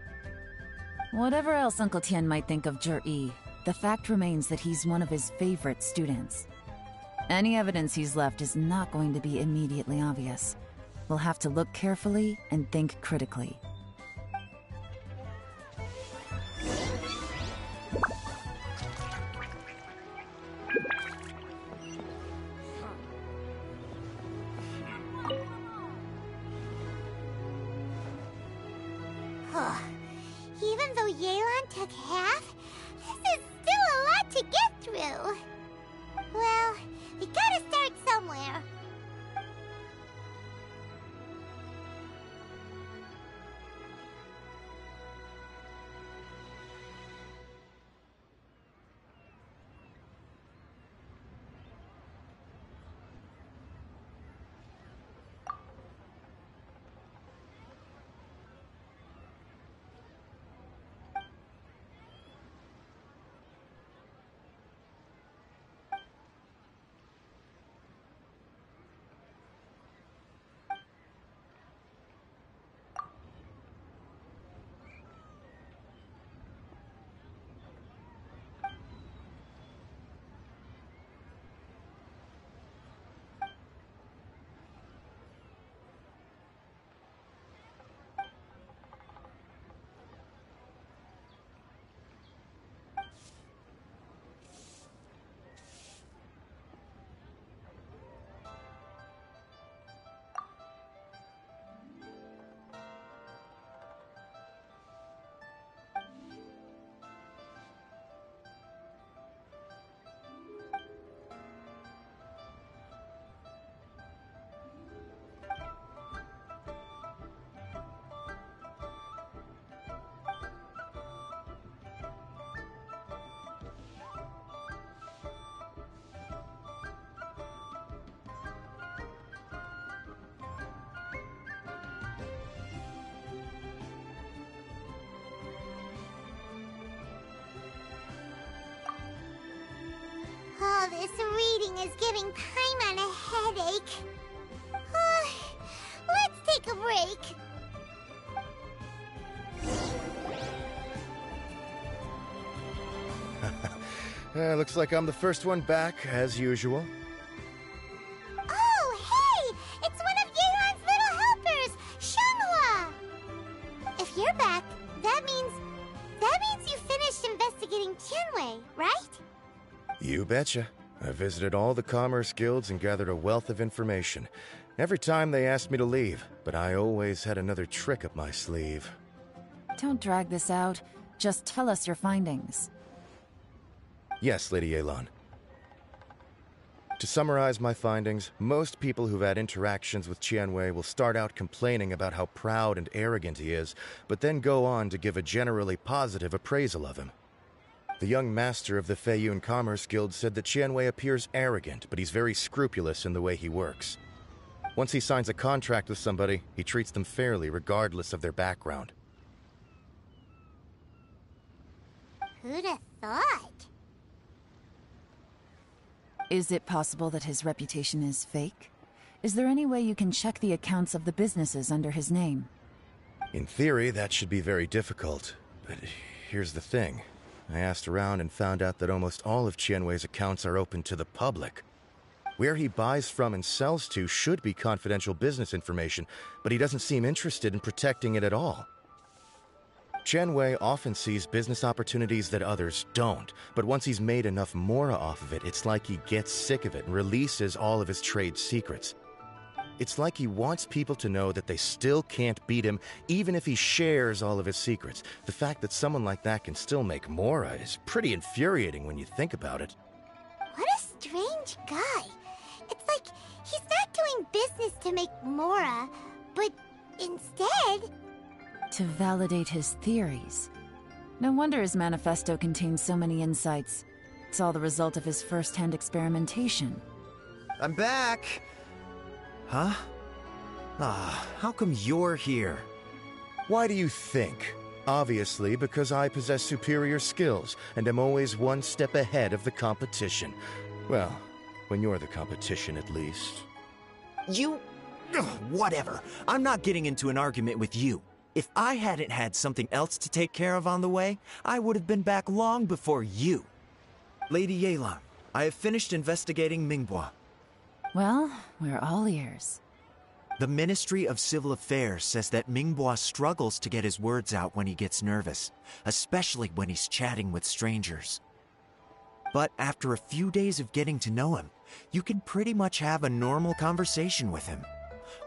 [SPEAKER 4] Whatever else Uncle Tian might think of Jir-E, the fact remains that he's one of his favorite students. Any evidence he's left is not going to be immediately obvious. We'll have to look carefully and think critically.
[SPEAKER 2] Even though Yelan took half, this is still a lot to get through. Well, we gotta start somewhere. this reading is giving Paimon a headache. Let's take a break.
[SPEAKER 8] Looks like I'm the first one back, as usual.
[SPEAKER 2] Oh, hey! It's one of Yeon's little helpers, Shunhua! If you're back, that means you finished investigating Tianwei, right?
[SPEAKER 8] You betcha. I visited all the commerce guilds and gathered a wealth of information. Every time they asked me to leave, but I always had another trick up my sleeve.
[SPEAKER 4] Don't drag this out. Just tell us your findings.
[SPEAKER 8] Yes, Lady Yelan. To summarize my findings, most people who've had interactions with Tianwei will start out complaining about how proud and arrogant he is, but then go on to give a generally positive appraisal of him. The young master of the Feiyun Commerce Guild said that Tianwei appears arrogant, but he's very scrupulous in the way he works. Once he signs a contract with somebody, he treats them fairly regardless of their background.
[SPEAKER 2] Who'd have thought?
[SPEAKER 4] Is it possible that his reputation is fake? Is there any way you can check the accounts of the businesses under his name?
[SPEAKER 8] In theory, that should be very difficult. But here's the thing. I asked around and found out that almost all of Tianwei's accounts are open to the public. Where he buys from and sells to should be confidential business information, but he doesn't seem interested in protecting it at all. Tianwei often sees business opportunities that others don't, but once he's made enough mora off of it, it's like he gets sick of it and releases all of his trade secrets. It's like he wants people to know that they still can't beat him, even if he shares all of his secrets. The fact that someone like that can still make mora is pretty infuriating when you think about it.
[SPEAKER 2] What a strange guy. It's like he's not doing business to make mora, but instead...
[SPEAKER 4] to validate his theories. No wonder his manifesto contains so many insights. It's all the result of his first-hand experimentation.
[SPEAKER 5] I'm back! Huh? How come you're here?
[SPEAKER 8] Why do you think? Obviously, because I possess superior skills and am always one step ahead of the competition. Well, when you're the competition, at least.
[SPEAKER 5] You... Ugh, whatever. I'm not getting into an argument with you. If I hadn't had something else to take care of on the way, I would have been back long before you. Lady Yelan, I have finished investigating Mingbois.
[SPEAKER 4] Well, we're all ears.
[SPEAKER 5] The Ministry of Civil Affairs says that Mingbois struggles to get his words out when he gets nervous, especially when he's chatting with strangers. But after a few days of getting to know him, you can pretty much have a normal conversation with him.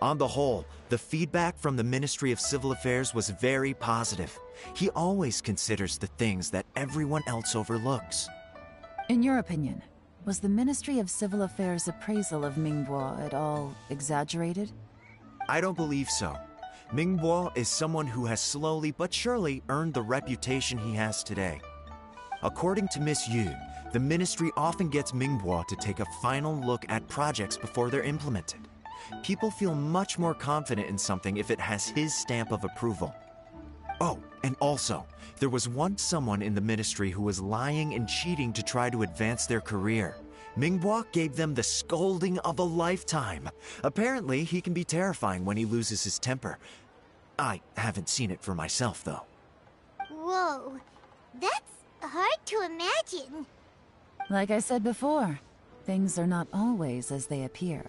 [SPEAKER 5] On the whole, the feedback from the Ministry of Civil Affairs was very positive. He always considers the things that everyone else overlooks.
[SPEAKER 4] In your opinion, was the Ministry of Civil Affairs' appraisal of Mingbois at all exaggerated?
[SPEAKER 5] I don't believe so. Mingbois is someone who has slowly but surely earned the reputation he has today. According to Miss Yu, the Ministry often gets Mingbois to take a final look at projects before they're implemented. People feel much more confident in something if it has his stamp of approval. Oh, and also, there was once someone in the Ministry who was lying and cheating to try to advance their career. Mingbois gave them the scolding of a lifetime. Apparently, he can be terrifying when he loses his temper. I haven't seen it for myself, though.
[SPEAKER 2] Whoa, that's hard to imagine.
[SPEAKER 4] Like I said before, things are not always as they appear.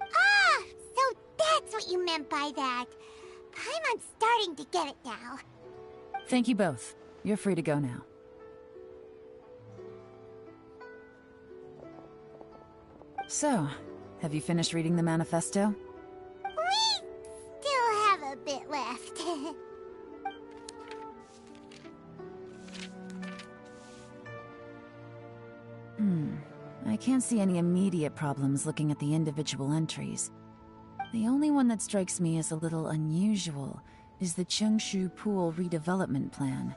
[SPEAKER 2] Ah, so that's what you meant by that. Paimon's starting to get it now.
[SPEAKER 4] Thank you both. You're free to go now. So, have you finished reading the manifesto?
[SPEAKER 2] We still have a bit left.
[SPEAKER 4] I can't see any immediate problems looking at the individual entries. The only one that strikes me as a little unusual is the Chengshu Pool redevelopment plan.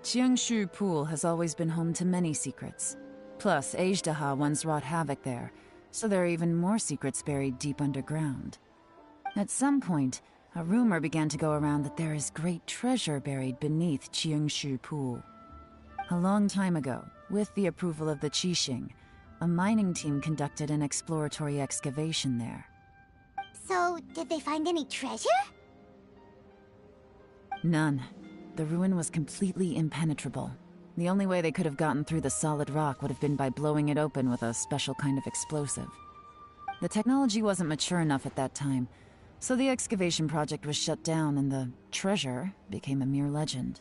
[SPEAKER 4] Chengshu Pool has always been home to many secrets. Plus, Ajdaha once wrought havoc there, so there are even more secrets buried deep underground. At some point, a rumor began to go around that there is great treasure buried beneath Qingshu Pool. A long time ago, with the approval of the Qixing, a mining team conducted an exploratory excavation there.
[SPEAKER 2] So, did they find any treasure?
[SPEAKER 4] None. The ruin was completely impenetrable. The only way they could have gotten through the solid rock would have been by blowing it open with a special kind of explosive. The technology wasn't mature enough at that time, so the excavation project was shut down and the treasure became a mere legend.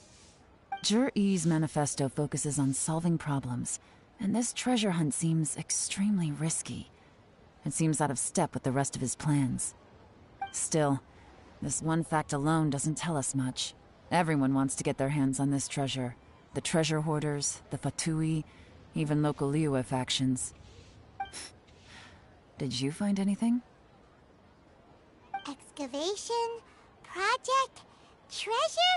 [SPEAKER 4] Zhi-Yi's manifesto focuses on solving problems, and this treasure hunt seems extremely risky. It seems out of step with the rest of his plans. Still, this one fact alone doesn't tell us much. Everyone wants to get their hands on this treasure. The treasure hoarders, the Fatui, even local Liyue factions. Did you find anything?
[SPEAKER 2] Excavation? Project? Treasure?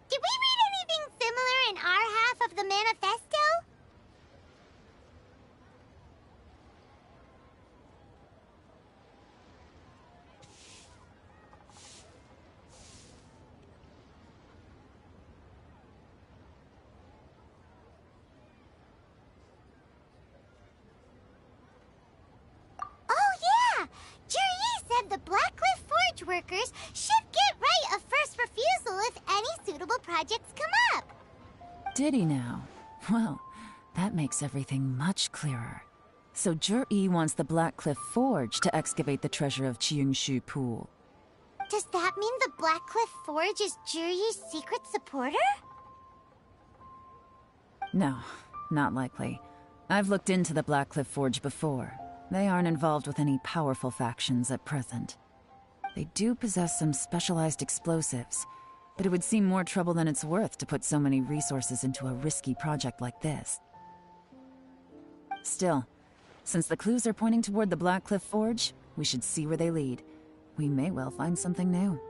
[SPEAKER 2] Did we read anything similar in our half of the manifesto? The Blackcliff Forge workers should get right of first refusal if any suitable projects come up.
[SPEAKER 4] Did he now? Well, that makes everything much clearer. So Zhi-Yi wants the Blackcliff Forge to excavate the treasure of Qingshu Pool.
[SPEAKER 2] Does that mean the Blackcliff Forge is Zhi-Yi's secret supporter?
[SPEAKER 4] No, not likely. I've looked into the Blackcliff Forge before. They aren't involved with any powerful factions at present. They do possess some specialized explosives, but it would seem more trouble than it's worth to put so many resources into a risky project like this. Still, since the clues are pointing toward the Blackcliff Forge, we should see where they lead. We may well find something new.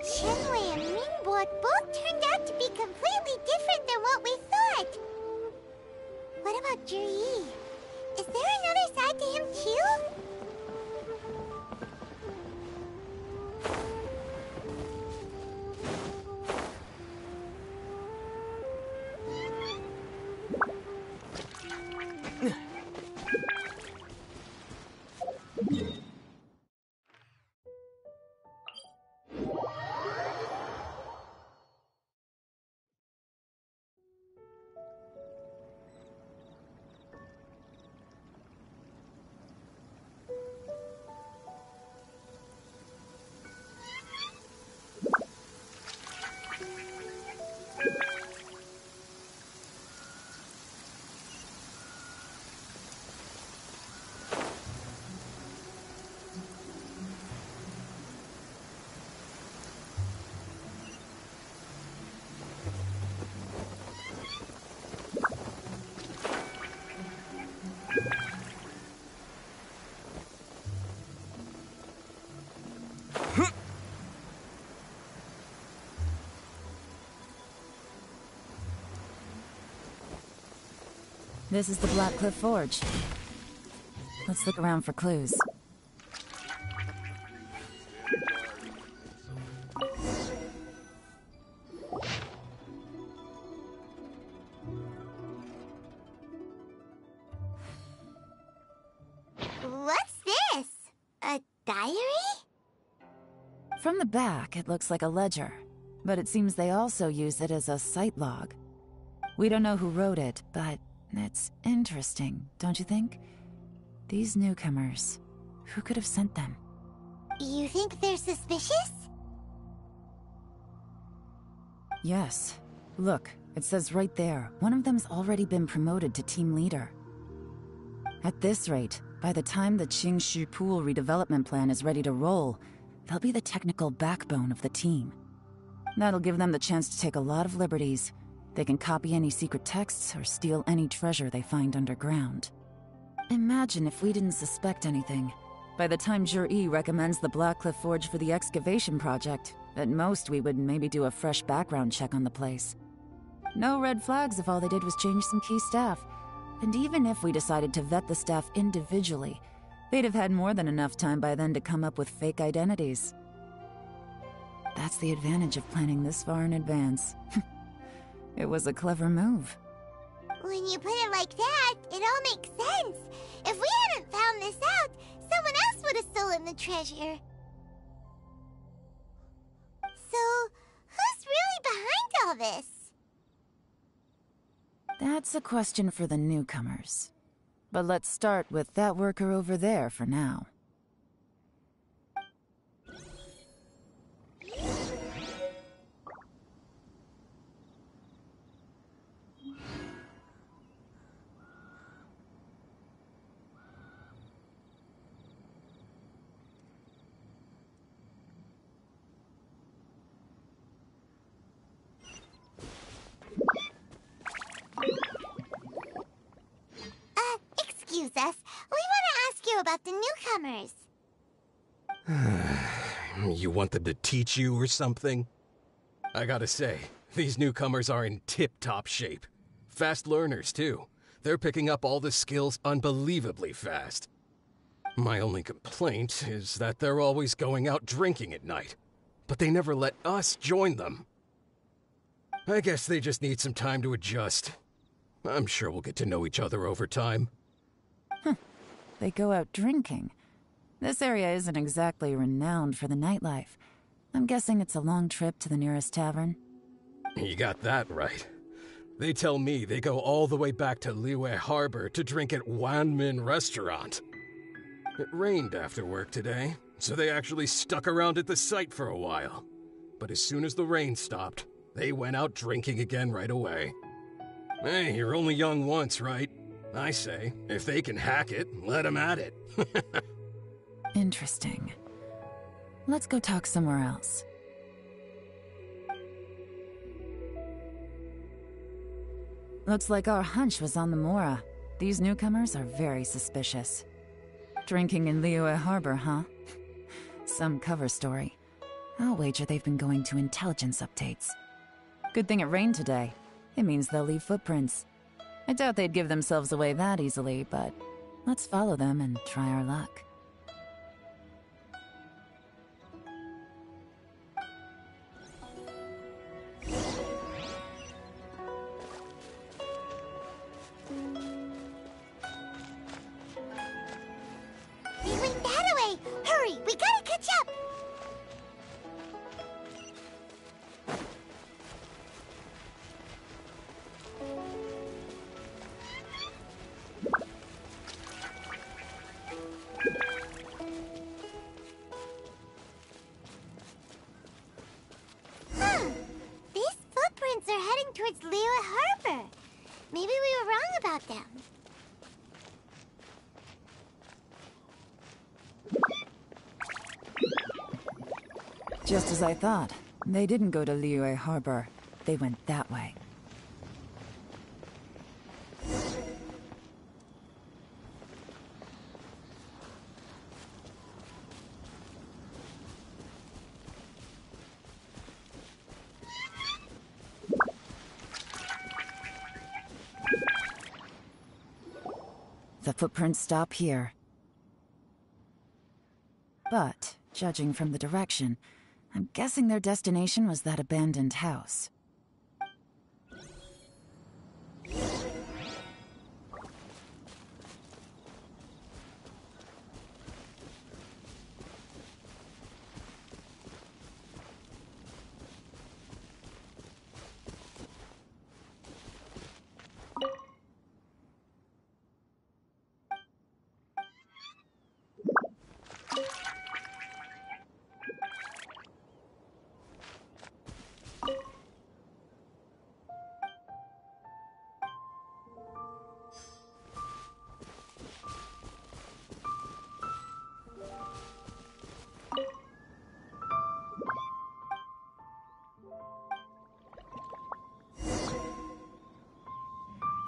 [SPEAKER 2] Shenwei and Mingbo both turned out to be completely different than what we thought. What about Zhi-Yi? Is there another side to him too?
[SPEAKER 4] This is the Blackcliff Forge. Let's look around for clues.
[SPEAKER 2] What's this? A diary?
[SPEAKER 4] From the back, it looks like a ledger, but it seems they also use it as a site log. We don't know who wrote it, but it's interesting, don't you think? These newcomers, who could have sent them?
[SPEAKER 2] You think they're suspicious?
[SPEAKER 4] Yes. Look, it says right there, one of them's already been promoted to team leader. At this rate, by the time the Qingshu Pool redevelopment plan is ready to roll, they'll be the technical backbone of the team. That'll give them the chance to take a lot of liberties. They can copy any secret texts or steal any treasure they find underground. Imagine if we didn't suspect anything. By the time Zhi-Yi recommends the Blackcliff Forge for the excavation project, at most we would maybe do a fresh background check on the place. No red flags if all they did was change some key staff. And even if we decided to vet the staff individually, They'd have had more than enough time by then to come up with fake identities. That's the advantage of planning this far in advance. It was a clever move.
[SPEAKER 2] When you put it like that, it all makes sense. If we hadn't found this out, someone else would have stolen the treasure. So, who's really behind all this?
[SPEAKER 4] That's a question for the newcomers. But let's start with that worker over there for now.
[SPEAKER 2] Excuse us. We want to ask you about the newcomers.
[SPEAKER 15] You want them to teach you or something? I gotta say, these newcomers are in tip-top shape. Fast learners, too. They're picking up all the skills unbelievably fast. My only complaint is that they're always going out drinking at night. But they never let us join them. I guess they just need some time to adjust. I'm sure we'll get to know each other over time.
[SPEAKER 4] They go out drinking. This area isn't exactly renowned for the nightlife. I'm guessing it's a long trip to the nearest tavern.
[SPEAKER 15] You got that right. They tell me they go all the way back to Liyue Harbor to drink at Wanmin Restaurant. It rained after work today, so they actually stuck around at the site for a while. But as soon as the rain stopped, they went out drinking again right away. Hey, you're only young once, right? I say, if they can hack it, let them at it.
[SPEAKER 4] Interesting. Let's go talk somewhere else. Looks like our hunch was on the Mora. These newcomers are very suspicious. Drinking in Liyue Harbor, huh? Some cover story. I'll wager they've been going to intelligence updates. Good thing it rained today. It means they'll leave footprints. I doubt they'd give themselves away that easily, but let's follow them and try our luck.
[SPEAKER 2] They went that way! Hurry, we gotta catch up! These footprints are heading towards Liyue Harbor. Maybe we were wrong about them.
[SPEAKER 4] Just as I thought. They didn't go to Liyue Harbor. They went that way. The footprints stop here. But, judging from the direction, I'm guessing their destination was that abandoned house.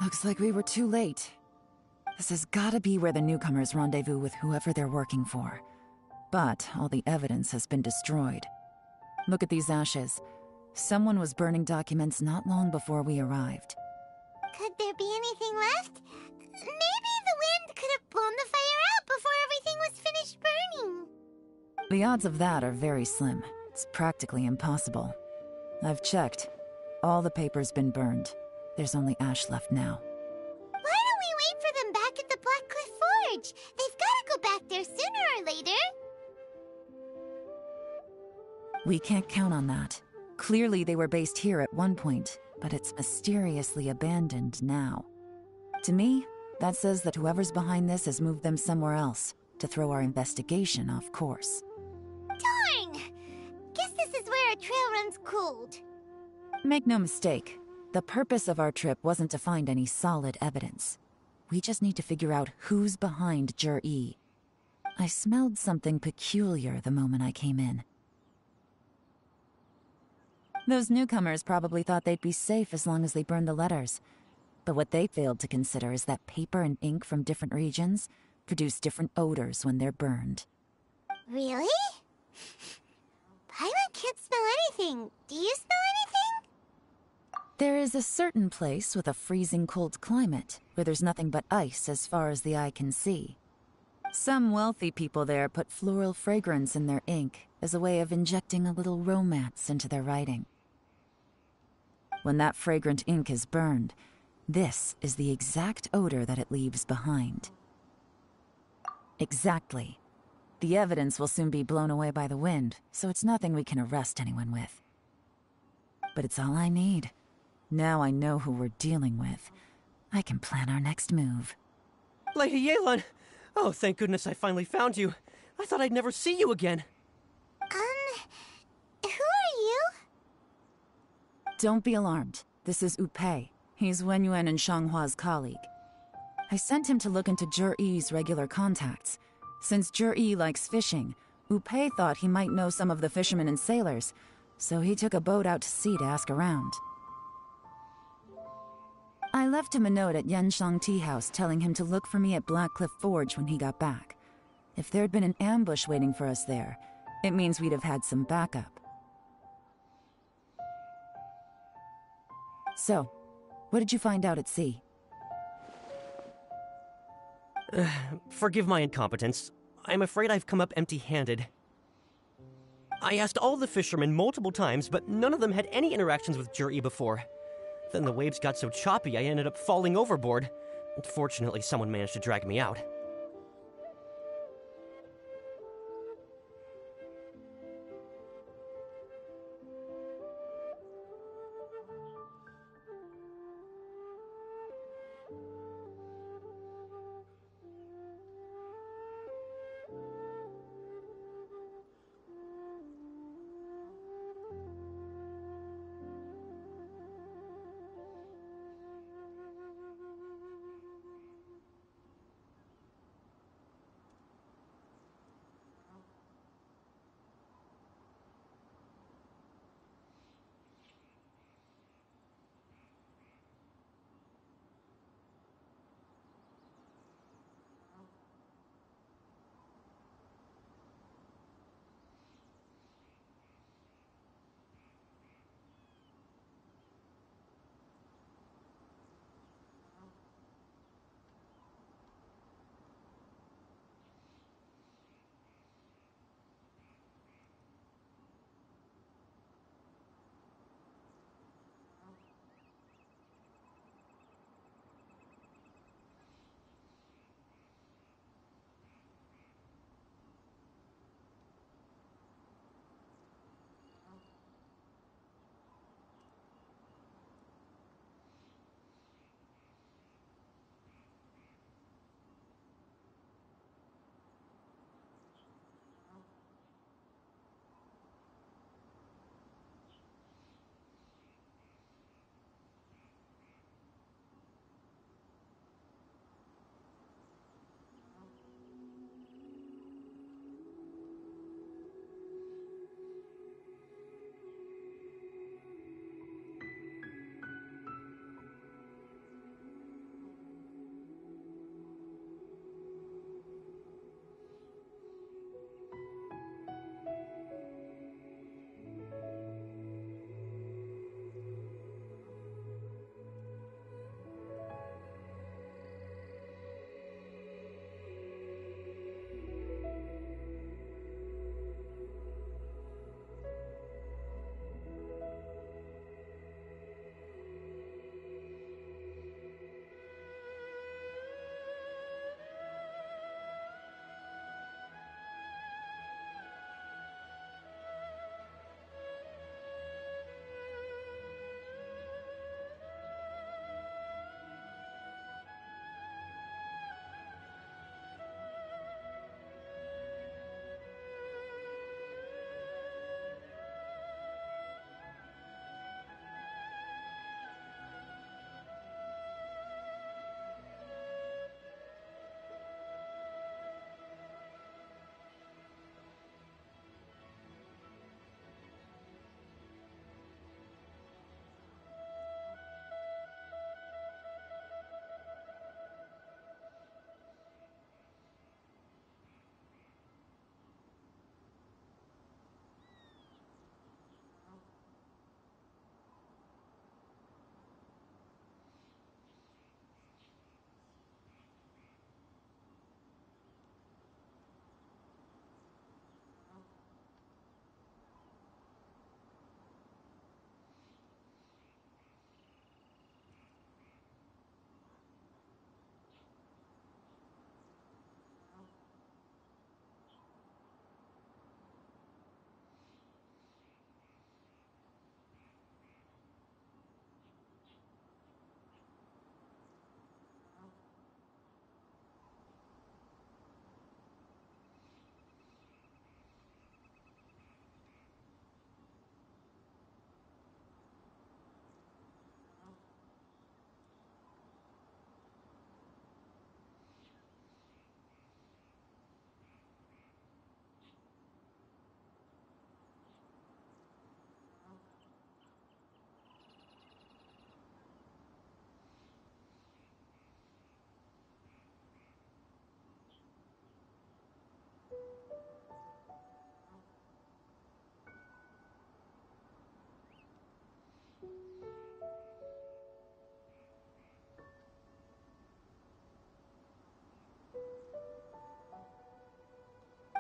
[SPEAKER 4] Looks like we were too late. This has gotta be where the newcomers rendezvous with whoever they're working for. But all the evidence has been destroyed. Look at these ashes. Someone was burning documents not long before we arrived.
[SPEAKER 2] Could there be anything left? Maybe the wind could have blown the fire out before everything
[SPEAKER 4] The odds of that are very slim. It's practically impossible. I've checked. All the paper's been burned. There's only ash left now.
[SPEAKER 2] Why don't we wait for them back at the Blackcliff Forge? They've gotta go back there sooner or later.
[SPEAKER 4] We can't count on that. Clearly they were based here at one point, but it's mysteriously abandoned now. To me, that says that whoever's behind this has moved them somewhere else to throw our investigation off course.
[SPEAKER 2] Darn! Guess this is where a trail runs cold.
[SPEAKER 4] Make no mistake, the purpose of our trip wasn't to find any solid evidence. We just need to figure out who's behind Jur-E. I smelled something peculiar the moment I came in. Those newcomers probably thought they'd be safe as long as they burned the letters. But what they failed to consider is that paper and ink from different regions produce different odors when they're burned.
[SPEAKER 2] Really? Paimon can't smell anything. Do you smell anything?
[SPEAKER 4] There is a certain place with a freezing cold climate where there's nothing but ice as far as the eye can see. Some wealthy people there put floral fragrance in their ink as a way of injecting a little romance into their writing. When that fragrant ink is burned, this is the exact odor that it leaves behind. Exactly. The evidence will soon be blown away by the wind, so it's nothing we can arrest anyone with. But it's all I need. Now I know who we're dealing with. I can plan our next move.
[SPEAKER 11] Lady Yelan! Oh, thank goodness I finally found you. I thought I'd never see you again.
[SPEAKER 2] Who are you?
[SPEAKER 4] Don't be alarmed. This is Upei. He's Wenyuan and Shanghua's colleague. I sent him to look into Jur-E's regular contacts. Since Jur-E likes fishing, Upei thought he might know some of the fishermen and sailors, so he took a boat out to sea to ask around. I left him a note at Yenshang Tea House telling him to look for me at Blackcliff Forge when he got back. If there'd been an ambush waiting for us there, it means we'd have had some backup. So, what did you find out at sea?
[SPEAKER 11] Forgive my incompetence. I'm afraid I've come up empty-handed. I asked all the fishermen multiple times, but none of them had any interactions with Jur-E before. Then the waves got so choppy I ended up falling overboard. Fortunately, someone managed to drag me out.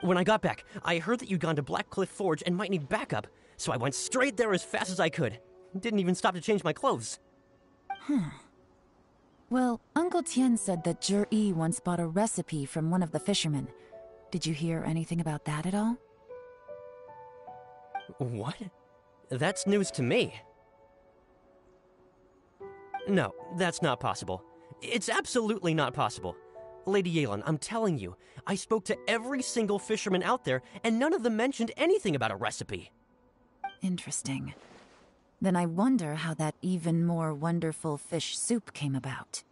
[SPEAKER 11] When I got back, I heard that you'd gone to Blackcliff Forge and might need backup, so I went straight there as fast as I could. Didn't even stop to change my clothes.
[SPEAKER 4] Well, Uncle Tien said that Zhi once bought a recipe from one of the fishermen. Did you hear anything about that at all?
[SPEAKER 11] What? That's news to me. No, that's not possible. It's absolutely not possible. Lady Yelan, I'm telling you, I spoke to every single fisherman out there, and none of them mentioned anything about a recipe.
[SPEAKER 4] Interesting. Then I wonder how that even more wonderful fish soup came about.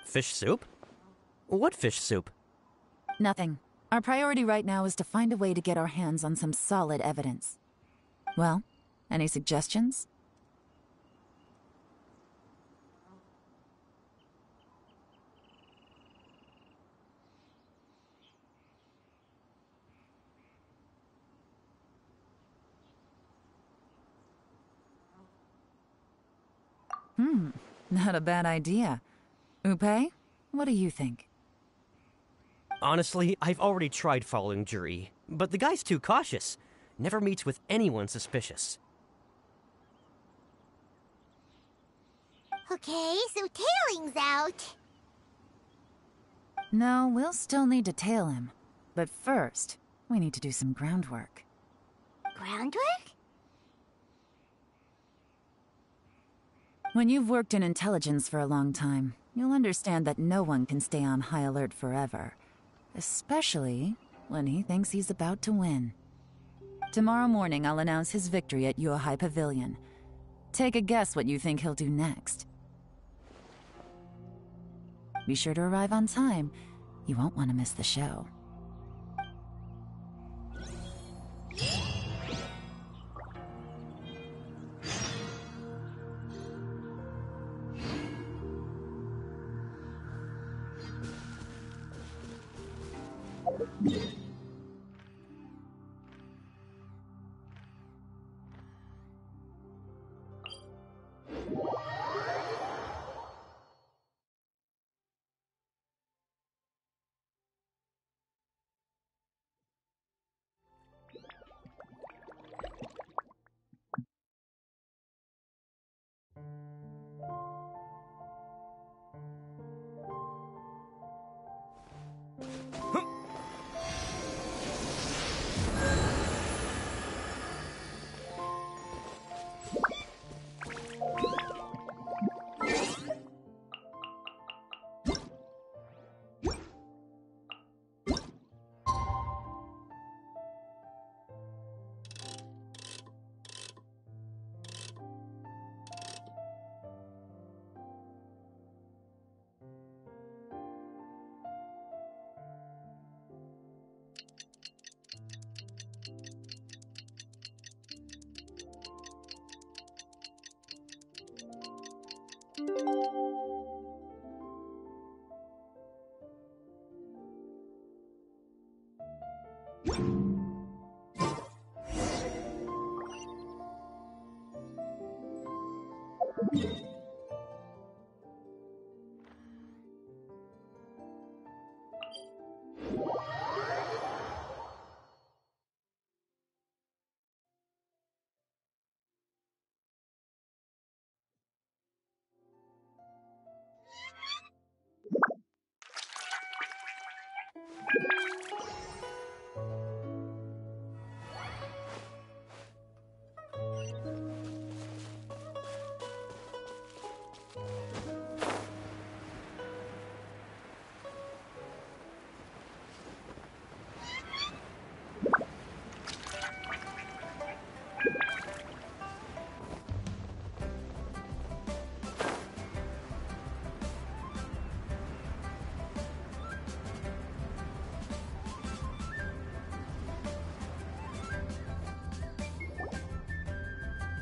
[SPEAKER 11] Fish soup? What fish soup?
[SPEAKER 4] Nothing. Our priority right now is to find a way to get our hands on some solid evidence. Well, any suggestions? Not a bad idea. Upe, what do you think?
[SPEAKER 11] Honestly, I've already tried following Zhi, but the guy's too cautious. Never meets with anyone suspicious.
[SPEAKER 2] Okay, so tailing's out.
[SPEAKER 4] No, we'll still need to tail him. But first, we need to do some groundwork.
[SPEAKER 2] Groundwork?
[SPEAKER 4] When you've worked in intelligence for a long time, you'll understand that no one can stay on high alert forever. Especially when he thinks he's about to win. Tomorrow morning, I'll announce his victory at Yuehai Pavilion. Take a guess what you think he'll do next. Be sure to arrive on time. You won't want to miss the show.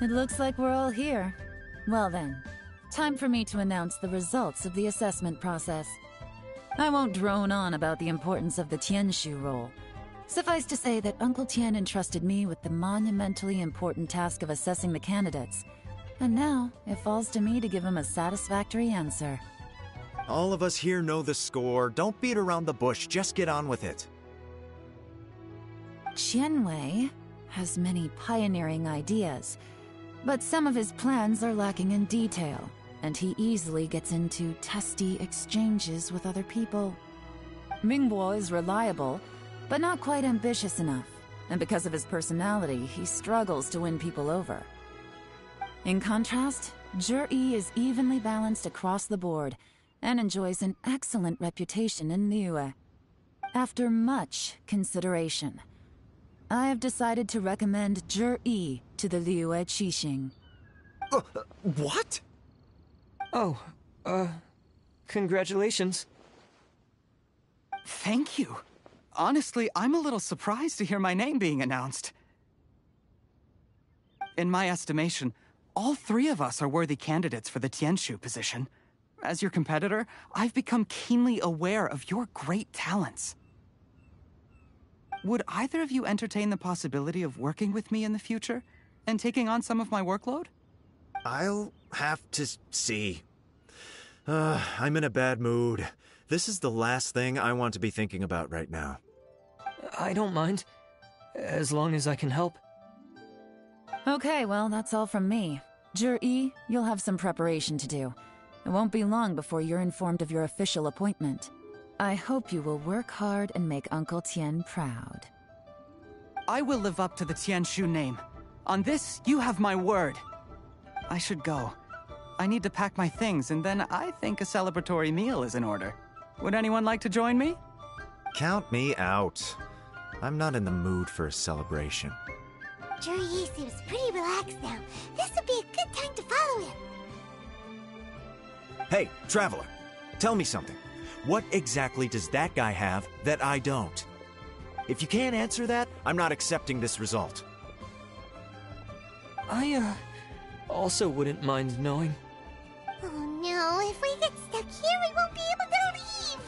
[SPEAKER 4] It looks like we're all here. Well then, time for me to announce the results of the assessment process. I won't drone on about the importance of the Tianshu role. Suffice to say that Uncle Tien entrusted me with the monumentally important task of assessing the candidates. And now, it falls to me to give him a satisfactory answer.
[SPEAKER 5] All of us here know the score. Don't beat around the bush. Just get on with it.
[SPEAKER 4] Qianwei has many pioneering ideas, but some of his plans are lacking in detail, and he easily gets into testy exchanges with other people. Mingbo is reliable, but not quite ambitious enough, and because of his personality, he struggles to win people over. In contrast, Zhi is evenly balanced across the board and enjoys an excellent reputation in Liyue. After much consideration, I have decided to recommend Zhi to the Liyue Qixing.
[SPEAKER 5] What?
[SPEAKER 6] Oh, congratulations.
[SPEAKER 7] Thank you. Honestly, I'm a little surprised to hear my name being announced. In my estimation, all three of us are worthy candidates for the Tianshu position. As your competitor, I've become keenly aware of your great talents. Would either of you entertain the possibility of working with me in the future and taking on some of my workload?
[SPEAKER 5] I'll have to see. I'm in a bad mood. This is the last thing I want to be thinking about right now.
[SPEAKER 6] I don't mind, as long as I can help.
[SPEAKER 4] Okay, well, that's all from me. Zhi, you'll have some preparation to do. It won't be long before you're informed of your official appointment. I hope you will work hard and make Uncle Tian proud.
[SPEAKER 7] I will live up to the Tianshu name. On this, you have my word. I should go. I need to pack my things, and then I think a celebratory meal is in order. Would anyone like to join me?
[SPEAKER 5] Count me out. I'm not in the mood for a celebration.
[SPEAKER 2] Zhi seems pretty relaxed now. This would be a good time to follow him.
[SPEAKER 5] Hey, Traveler, tell me something. What exactly does that guy have that I don't? If you can't answer that, I'm not accepting this result.
[SPEAKER 6] I, also wouldn't mind knowing.
[SPEAKER 2] Oh no, if we get stuck here, we won't be able to leave!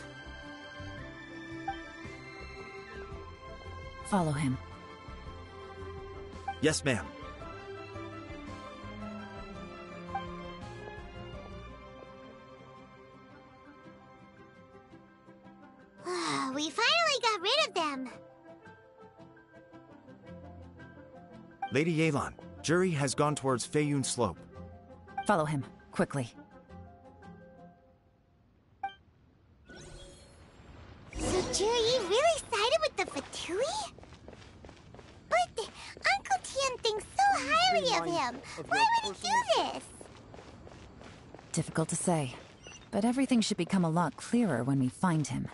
[SPEAKER 4] Follow him.
[SPEAKER 5] Yes, ma'am.
[SPEAKER 2] We finally got rid of them!
[SPEAKER 5] Lady Yelan, Zhi has gone towards Feiyun Slope.
[SPEAKER 4] Follow him, quickly.
[SPEAKER 2] So Zhi really sided with the Fatui? But Uncle Tian thinks so highly of him. Why would he do this?
[SPEAKER 4] Difficult to say, but everything should become a lot clearer when we find him.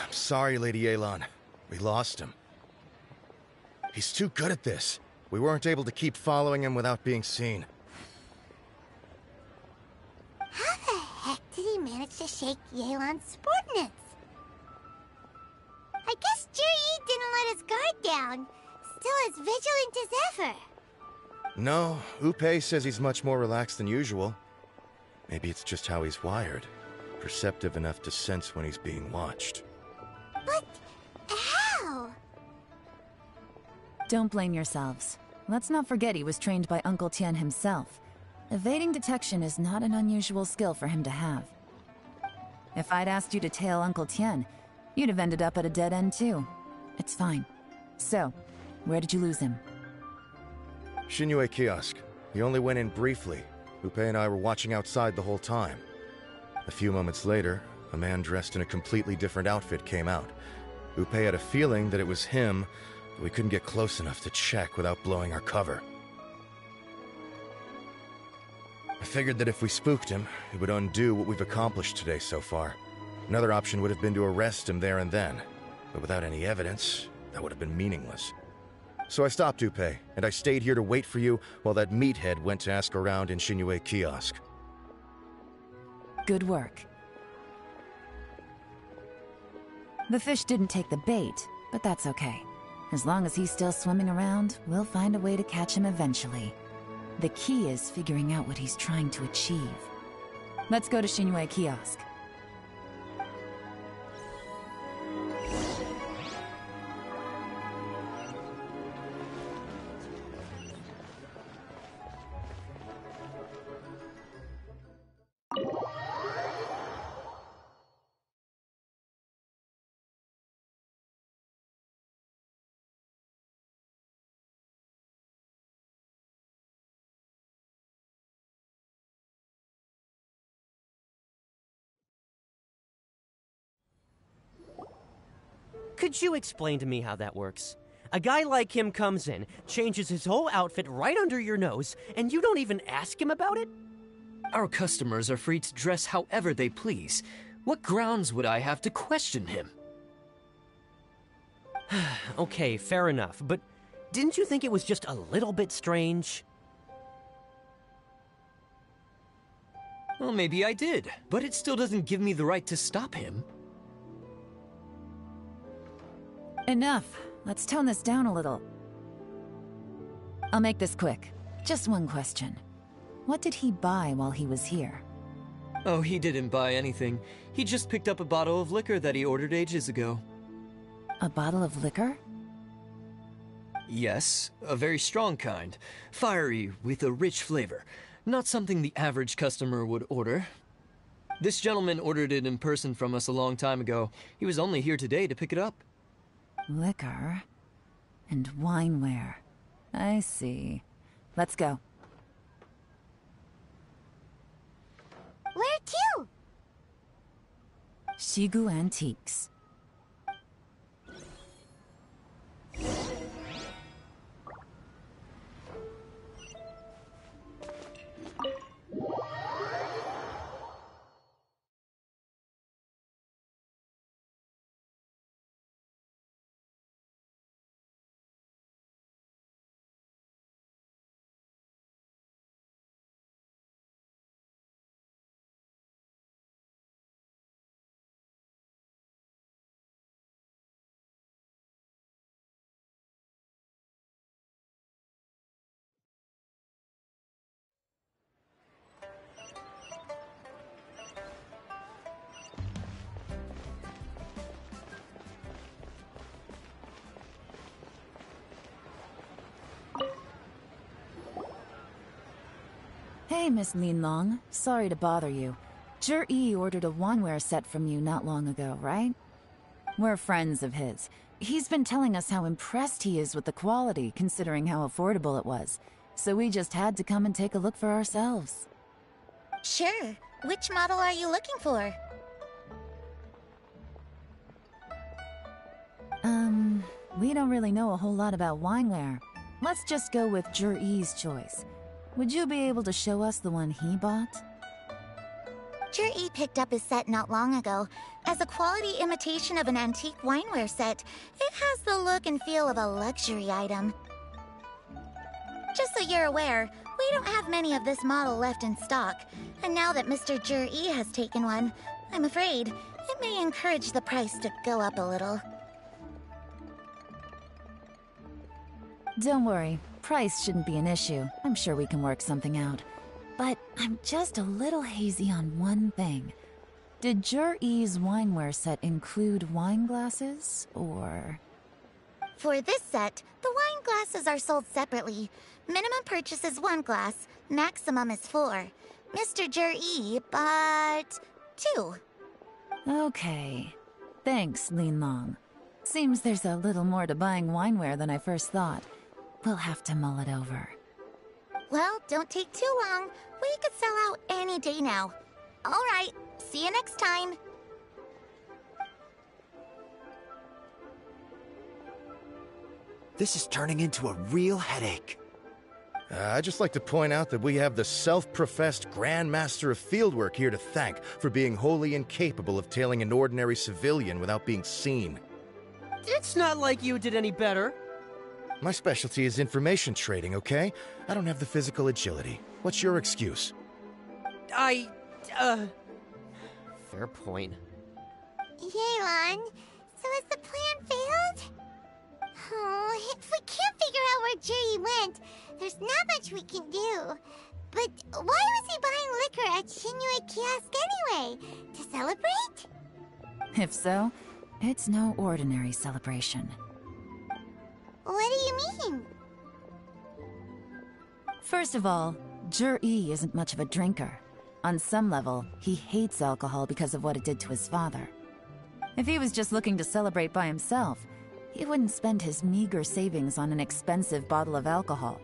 [SPEAKER 8] Sorry, Lady Yelan. We lost him. He's too good at this. We weren't able to keep following him without being seen.
[SPEAKER 2] How the heck did he manage to shake Yelan's subordinates? I guess Zhi didn't let his guard down. Still as vigilant as ever.
[SPEAKER 8] No, Upei says he's much more relaxed than usual. Maybe it's just how he's wired. Perceptive enough to sense when he's being watched.
[SPEAKER 2] But how?
[SPEAKER 4] Don't blame yourselves. Let's not forget he was trained by Uncle Tian himself. Evading detection is not an unusual skill for him to have. If I'd asked you to tail Uncle Tian, you'd have ended up at a dead end too. It's fine. So, where did you lose him?
[SPEAKER 8] Xinyue Kiosk. He only went in briefly. Upei and I were watching outside the whole time. A few moments later, a man dressed in a completely different outfit came out. Upei had a feeling that it was him, but we couldn't get close enough to check without blowing our cover. I figured that if we spooked him, it would undo what we've accomplished today so far. Another option would have been to arrest him there and then, but without any evidence, that would have been meaningless. So I stopped Upei, and I stayed here to wait for you while that meathead went to ask around in Xinyue Kiosk.
[SPEAKER 4] Good work. The fish didn't take the bait, but that's okay. As long as he's still swimming around, we'll find a way to catch him eventually. The key is figuring out what he's trying to achieve. Let's go to Xinhui Kiosk.
[SPEAKER 11] Could you explain to me how that works? A guy like him comes in, changes his whole outfit right under your nose, and you don't even ask him about it?
[SPEAKER 6] Our customers are free to dress however they please. What grounds would I have to question him?
[SPEAKER 11] Okay, fair enough, but didn't you think it was just a little bit strange?
[SPEAKER 6] Well, maybe I did, but it still doesn't give me the right to stop him.
[SPEAKER 4] Enough. Let's tone this down a little. I'll make this quick. Just one question. What did he buy while he was here?
[SPEAKER 6] Oh, he didn't buy anything. He just picked up a bottle of liquor that he ordered ages ago.
[SPEAKER 4] A bottle of liquor?
[SPEAKER 6] Yes, a very strong kind. Fiery, with a rich flavor. Not something the average customer would order. This gentleman ordered it in person from us a long time ago. He was only here today to pick it up.
[SPEAKER 4] Liquor and wineware. I see. Let's go.
[SPEAKER 2] Where to?
[SPEAKER 4] Shigu Antiques. Hey, Miss Linlong. Sorry to bother you. Zhi ordered a wanware set from you not long ago, right? We're friends of his. He's been telling us how impressed he is with the quality, considering how affordable it was. So we just had to come and take a look for ourselves.
[SPEAKER 2] Sure. Which model are you looking for?
[SPEAKER 4] We don't really know a whole lot about wineware. Let's just go with Zhi's choice. Would you be able to show us the one he bought?
[SPEAKER 2] Zhi picked up his set not long ago. As a quality imitation of an antique wineware set, it has the look and feel of a luxury item. Just so you're aware, we don't have many of this model left in stock. And now that Mr. Zhi has taken one, I'm afraid it may encourage the price to go up a little.
[SPEAKER 4] Don't worry. Price shouldn't be an issue. I'm sure we can work something out. But I'm just a little hazy on one thing. Did Zhi's wineware set include wine glasses, or...?
[SPEAKER 2] For this set, the wine glasses are sold separately. Minimum purchase is 1 glass, maximum is 4. Mr. Zhi bought 2.
[SPEAKER 4] Okay. Thanks, Linlong. Seems there's a little more to buying wineware than I first thought. We'll have to mull it over.
[SPEAKER 2] Well, don't take too long. We could sell out any day now. All right, see you next time.
[SPEAKER 5] This is turning into a real headache.
[SPEAKER 8] I'd just like to point out that we have the self-professed Grand Master of Fieldwork here to thank for being wholly incapable of tailing an ordinary civilian without being seen.
[SPEAKER 11] It's not like you did any better.
[SPEAKER 8] My specialty is information trading, okay? I don't have the physical agility. What's your excuse?
[SPEAKER 11] Fair point.
[SPEAKER 2] Yelan, so has the plan failed? Oh, if we can't figure out where Jerry went, there's not much we can do. But why was he buying liquor at Shinue Kiosk anyway? To celebrate?
[SPEAKER 4] If so, it's no ordinary celebration.
[SPEAKER 2] What do you mean?
[SPEAKER 4] First of all, Jur-E isn't much of a drinker. On some level, he hates alcohol because of what it did to his father. If he was just looking to celebrate by himself, he wouldn't spend his meager savings on an expensive bottle of alcohol,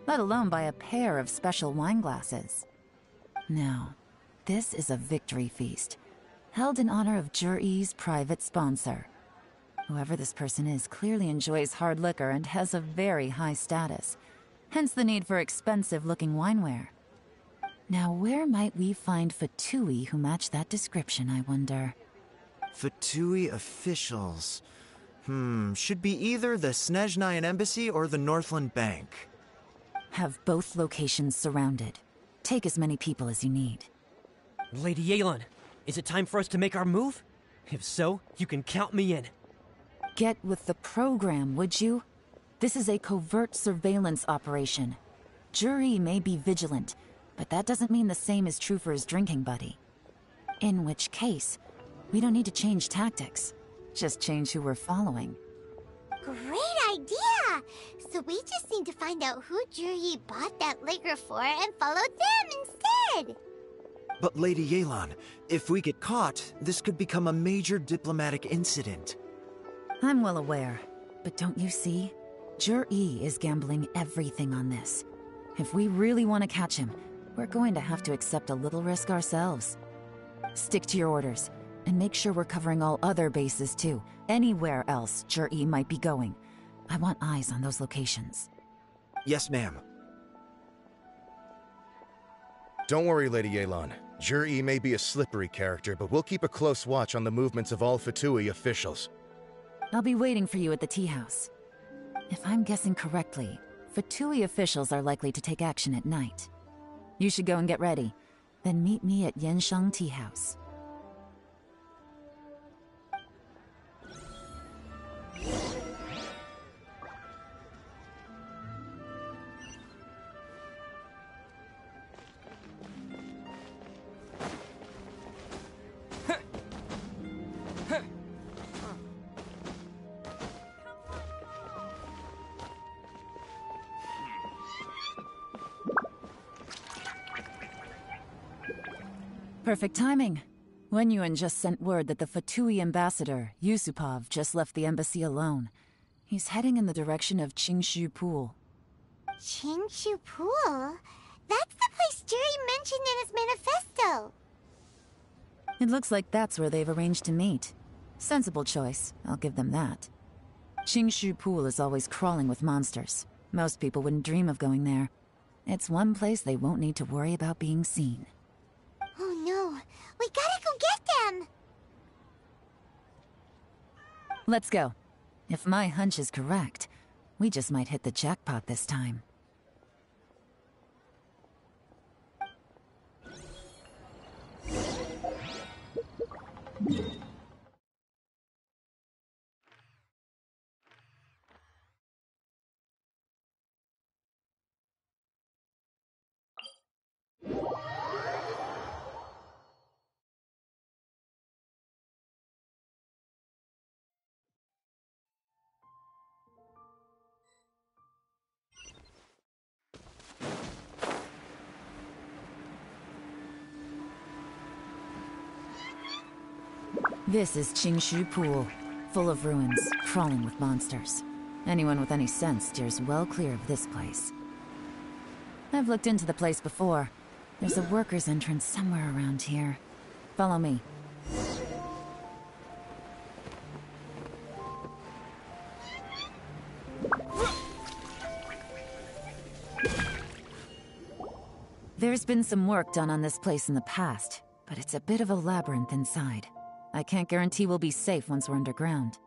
[SPEAKER 4] let alone buy a pair of special wine glasses. No, this is a victory feast, held in honor of Jur-E's private sponsor. Whoever this person is clearly enjoys hard liquor and has a very high status, hence the need for expensive-looking wineware. Now, where might we find Fatui who match that description, I wonder?
[SPEAKER 5] Fatui officials. Should be either the Snezhnayan Embassy or the Northland Bank.
[SPEAKER 4] Have both locations surrounded. Take as many people as you need.
[SPEAKER 11] Lady Yelan, is it time for us to make our move? If so, you can count me in.
[SPEAKER 4] Get with the program, would you? This is a covert surveillance operation. Jur-E may be vigilant, but that doesn't mean the same is true for his drinking buddy. In which case, we don't need to change tactics. Just change who we're following.
[SPEAKER 2] Great idea! So we just need to find out who Juri bought that liquor for and follow them instead!
[SPEAKER 5] But Lady Yelan, if we get caught, this could become a major diplomatic incident.
[SPEAKER 4] I'm well aware, but don't you see? Jur-E is gambling everything on this. If we really want to catch him, we're going to have to accept a little risk ourselves. Stick to your orders, and make sure we're covering all other bases too. Anywhere else Jur-E might be going. I want eyes on those locations.
[SPEAKER 5] Yes, ma'am.
[SPEAKER 8] Don't worry, Lady Yelan. Jur-E may be a slippery character, but we'll keep a close watch on the movements of all Fatui officials.
[SPEAKER 4] I'll be waiting for you at the tea house. If I'm guessing correctly, Fatui officials are likely to take action at night. You should go and get ready. Then meet me at Yenshang Tea House. Perfect timing. Wenyuan just sent word that the Fatui ambassador, Yusupov, just left the embassy alone. He's heading in the direction of Qingshu Pool.
[SPEAKER 2] Qingshu Pool? That's the place Jerry mentioned in his manifesto!
[SPEAKER 4] It looks like that's where they've arranged to meet. Sensible choice, I'll give them that. Qingshu Pool is always crawling with monsters. Most people wouldn't dream of going there. It's one place they won't need to worry about being seen.
[SPEAKER 2] Oh no, we gotta go get them!
[SPEAKER 4] Let's go. If my hunch is correct, we just might hit the jackpot this time. This is Qingshu Pool, full of ruins, crawling with monsters. Anyone with any sense steers well clear of this place. I've looked into the place before. There's a worker's entrance somewhere around here. Follow me. There's been some work done on this place in the past, but it's a bit of a labyrinth inside. I can't guarantee we'll be safe once we're underground.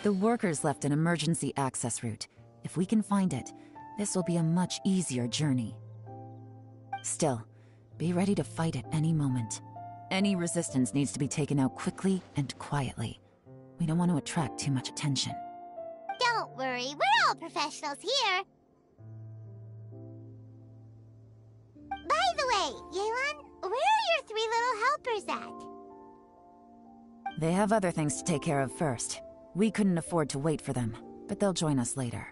[SPEAKER 4] The workers left an emergency access route. If we can find it, this will be a much easier journey. Still, be ready to fight at any moment. Any resistance needs to be taken out quickly and quietly. We don't want to attract too much attention.
[SPEAKER 2] Don't worry, we're all professionals here. By the way, Yelan, where are your 3 little helpers at?
[SPEAKER 4] They have other things to take care of first. We couldn't afford to wait for them, but they'll join us later.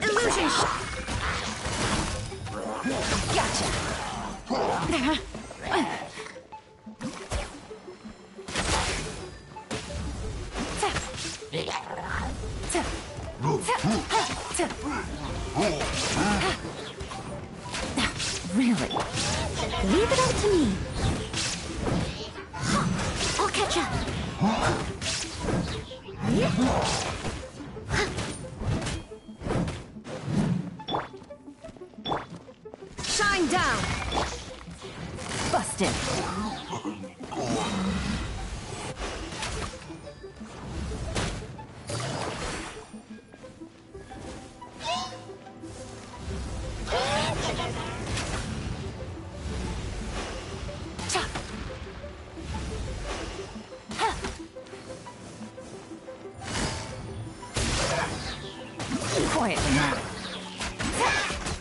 [SPEAKER 1] Illusion Gotcha!
[SPEAKER 2] Really? Leave it up to me. I'll catch up.
[SPEAKER 1] Shine down! Busted!
[SPEAKER 4] Quietly now.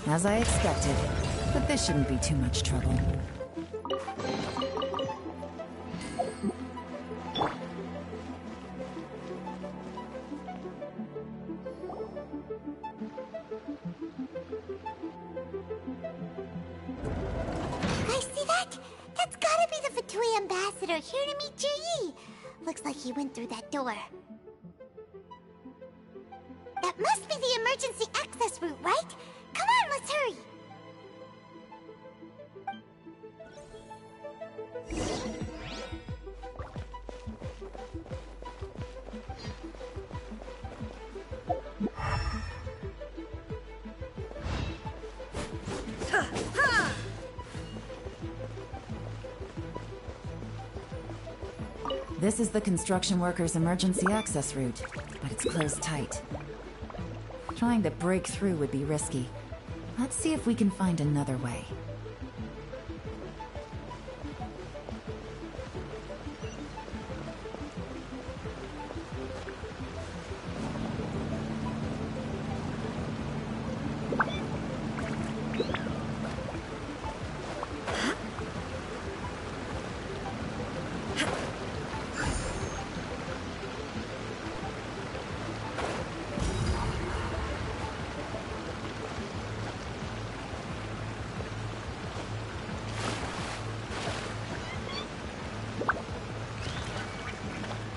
[SPEAKER 4] As I expected, but this shouldn't be too much trouble.
[SPEAKER 2] Guys, see that? That's gotta be the Fatui ambassador here to meet Ji. Looks like he went through that door. That must be the emergency access route, right? Come on, let's hurry.
[SPEAKER 4] This is the construction workers' emergency access route, but it's closed tight. Trying to break through would be risky. Let's see if we can find another way.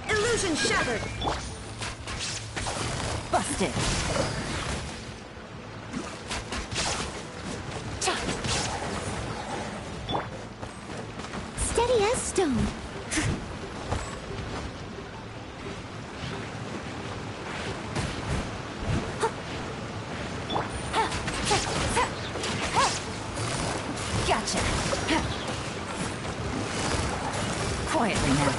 [SPEAKER 1] Illusion shattered!
[SPEAKER 4] Busted!
[SPEAKER 2] Steady as stone.
[SPEAKER 4] Gotcha! Quietly now.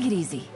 [SPEAKER 4] Take it easy.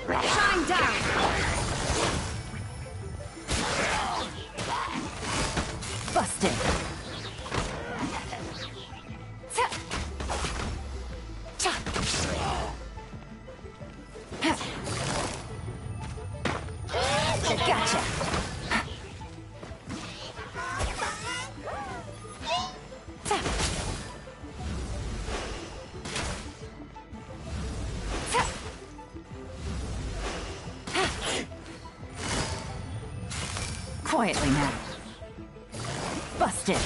[SPEAKER 9] Shine down!
[SPEAKER 4] Busted. Gotcha. Quietly now. Busted.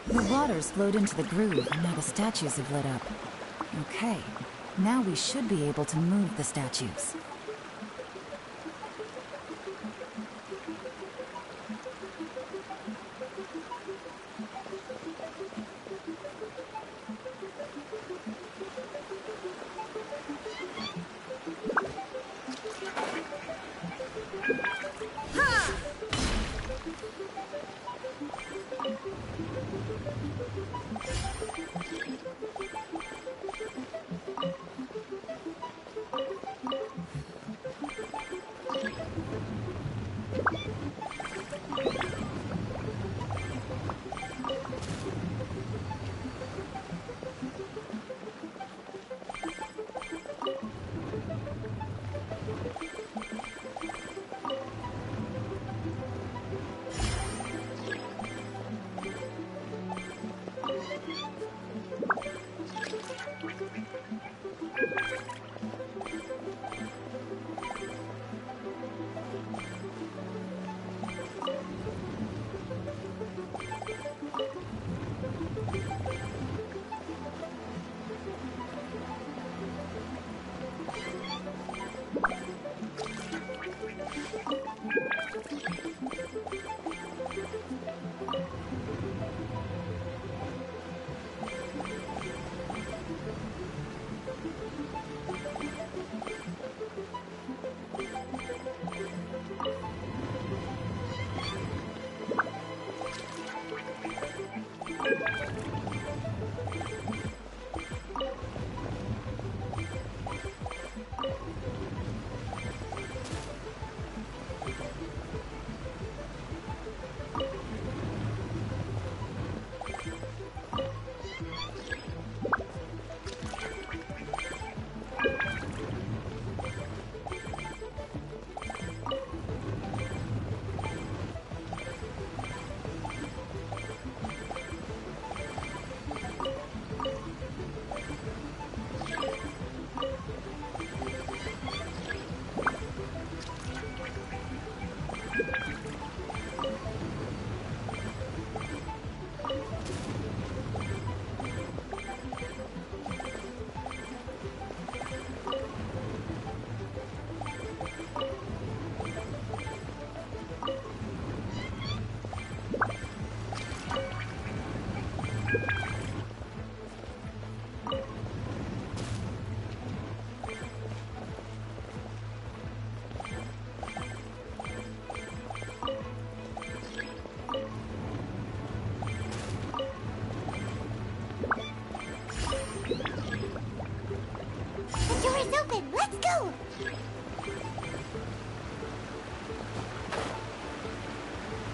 [SPEAKER 4] The water's flowed into the groove, and now the statues have lit up. Okay, now we should be able to move the statues.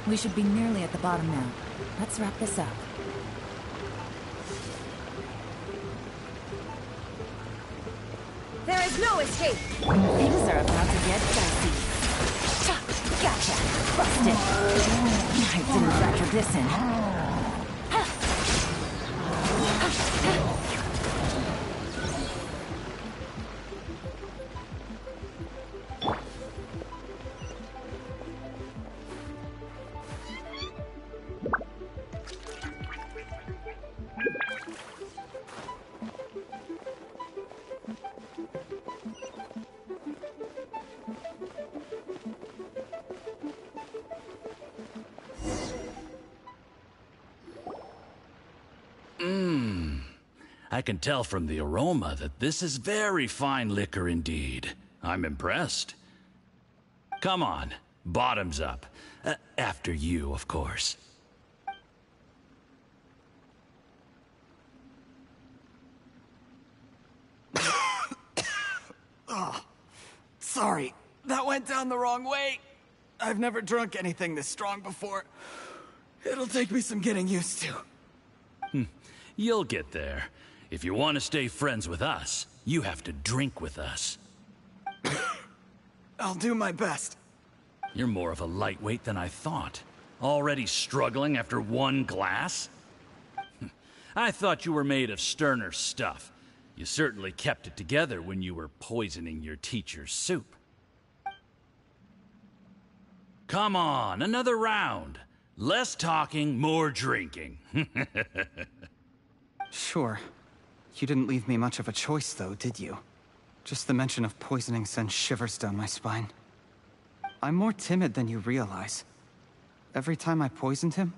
[SPEAKER 4] We should be nearly at the bottom now. Let's wrap this up.
[SPEAKER 1] There is no escape!
[SPEAKER 4] Things are about to get dicey. Gotcha! Busted! I didn't factor this in.
[SPEAKER 16] I can tell from the aroma that this is very fine liquor indeed. I'm impressed. Come on, bottoms up. After you, of course.
[SPEAKER 7] Oh, sorry. That went down the wrong way. I've never drunk anything this strong before. It'll take me some getting used to.
[SPEAKER 16] You'll get there. If you want to stay friends with us, you have to drink with us.
[SPEAKER 7] I'll do my best.
[SPEAKER 16] You're more of a lightweight than I thought. Already struggling after one glass? I thought you were made of sterner stuff. You certainly kept it together when you were poisoning your teacher's soup. Come on, another round. Less talking, more drinking.
[SPEAKER 7] Sure. You didn't leave me much of a choice, though, did you? Just the mention of poisoning sends shivers down my spine. I'm more timid than you realize. Every time I poisoned him,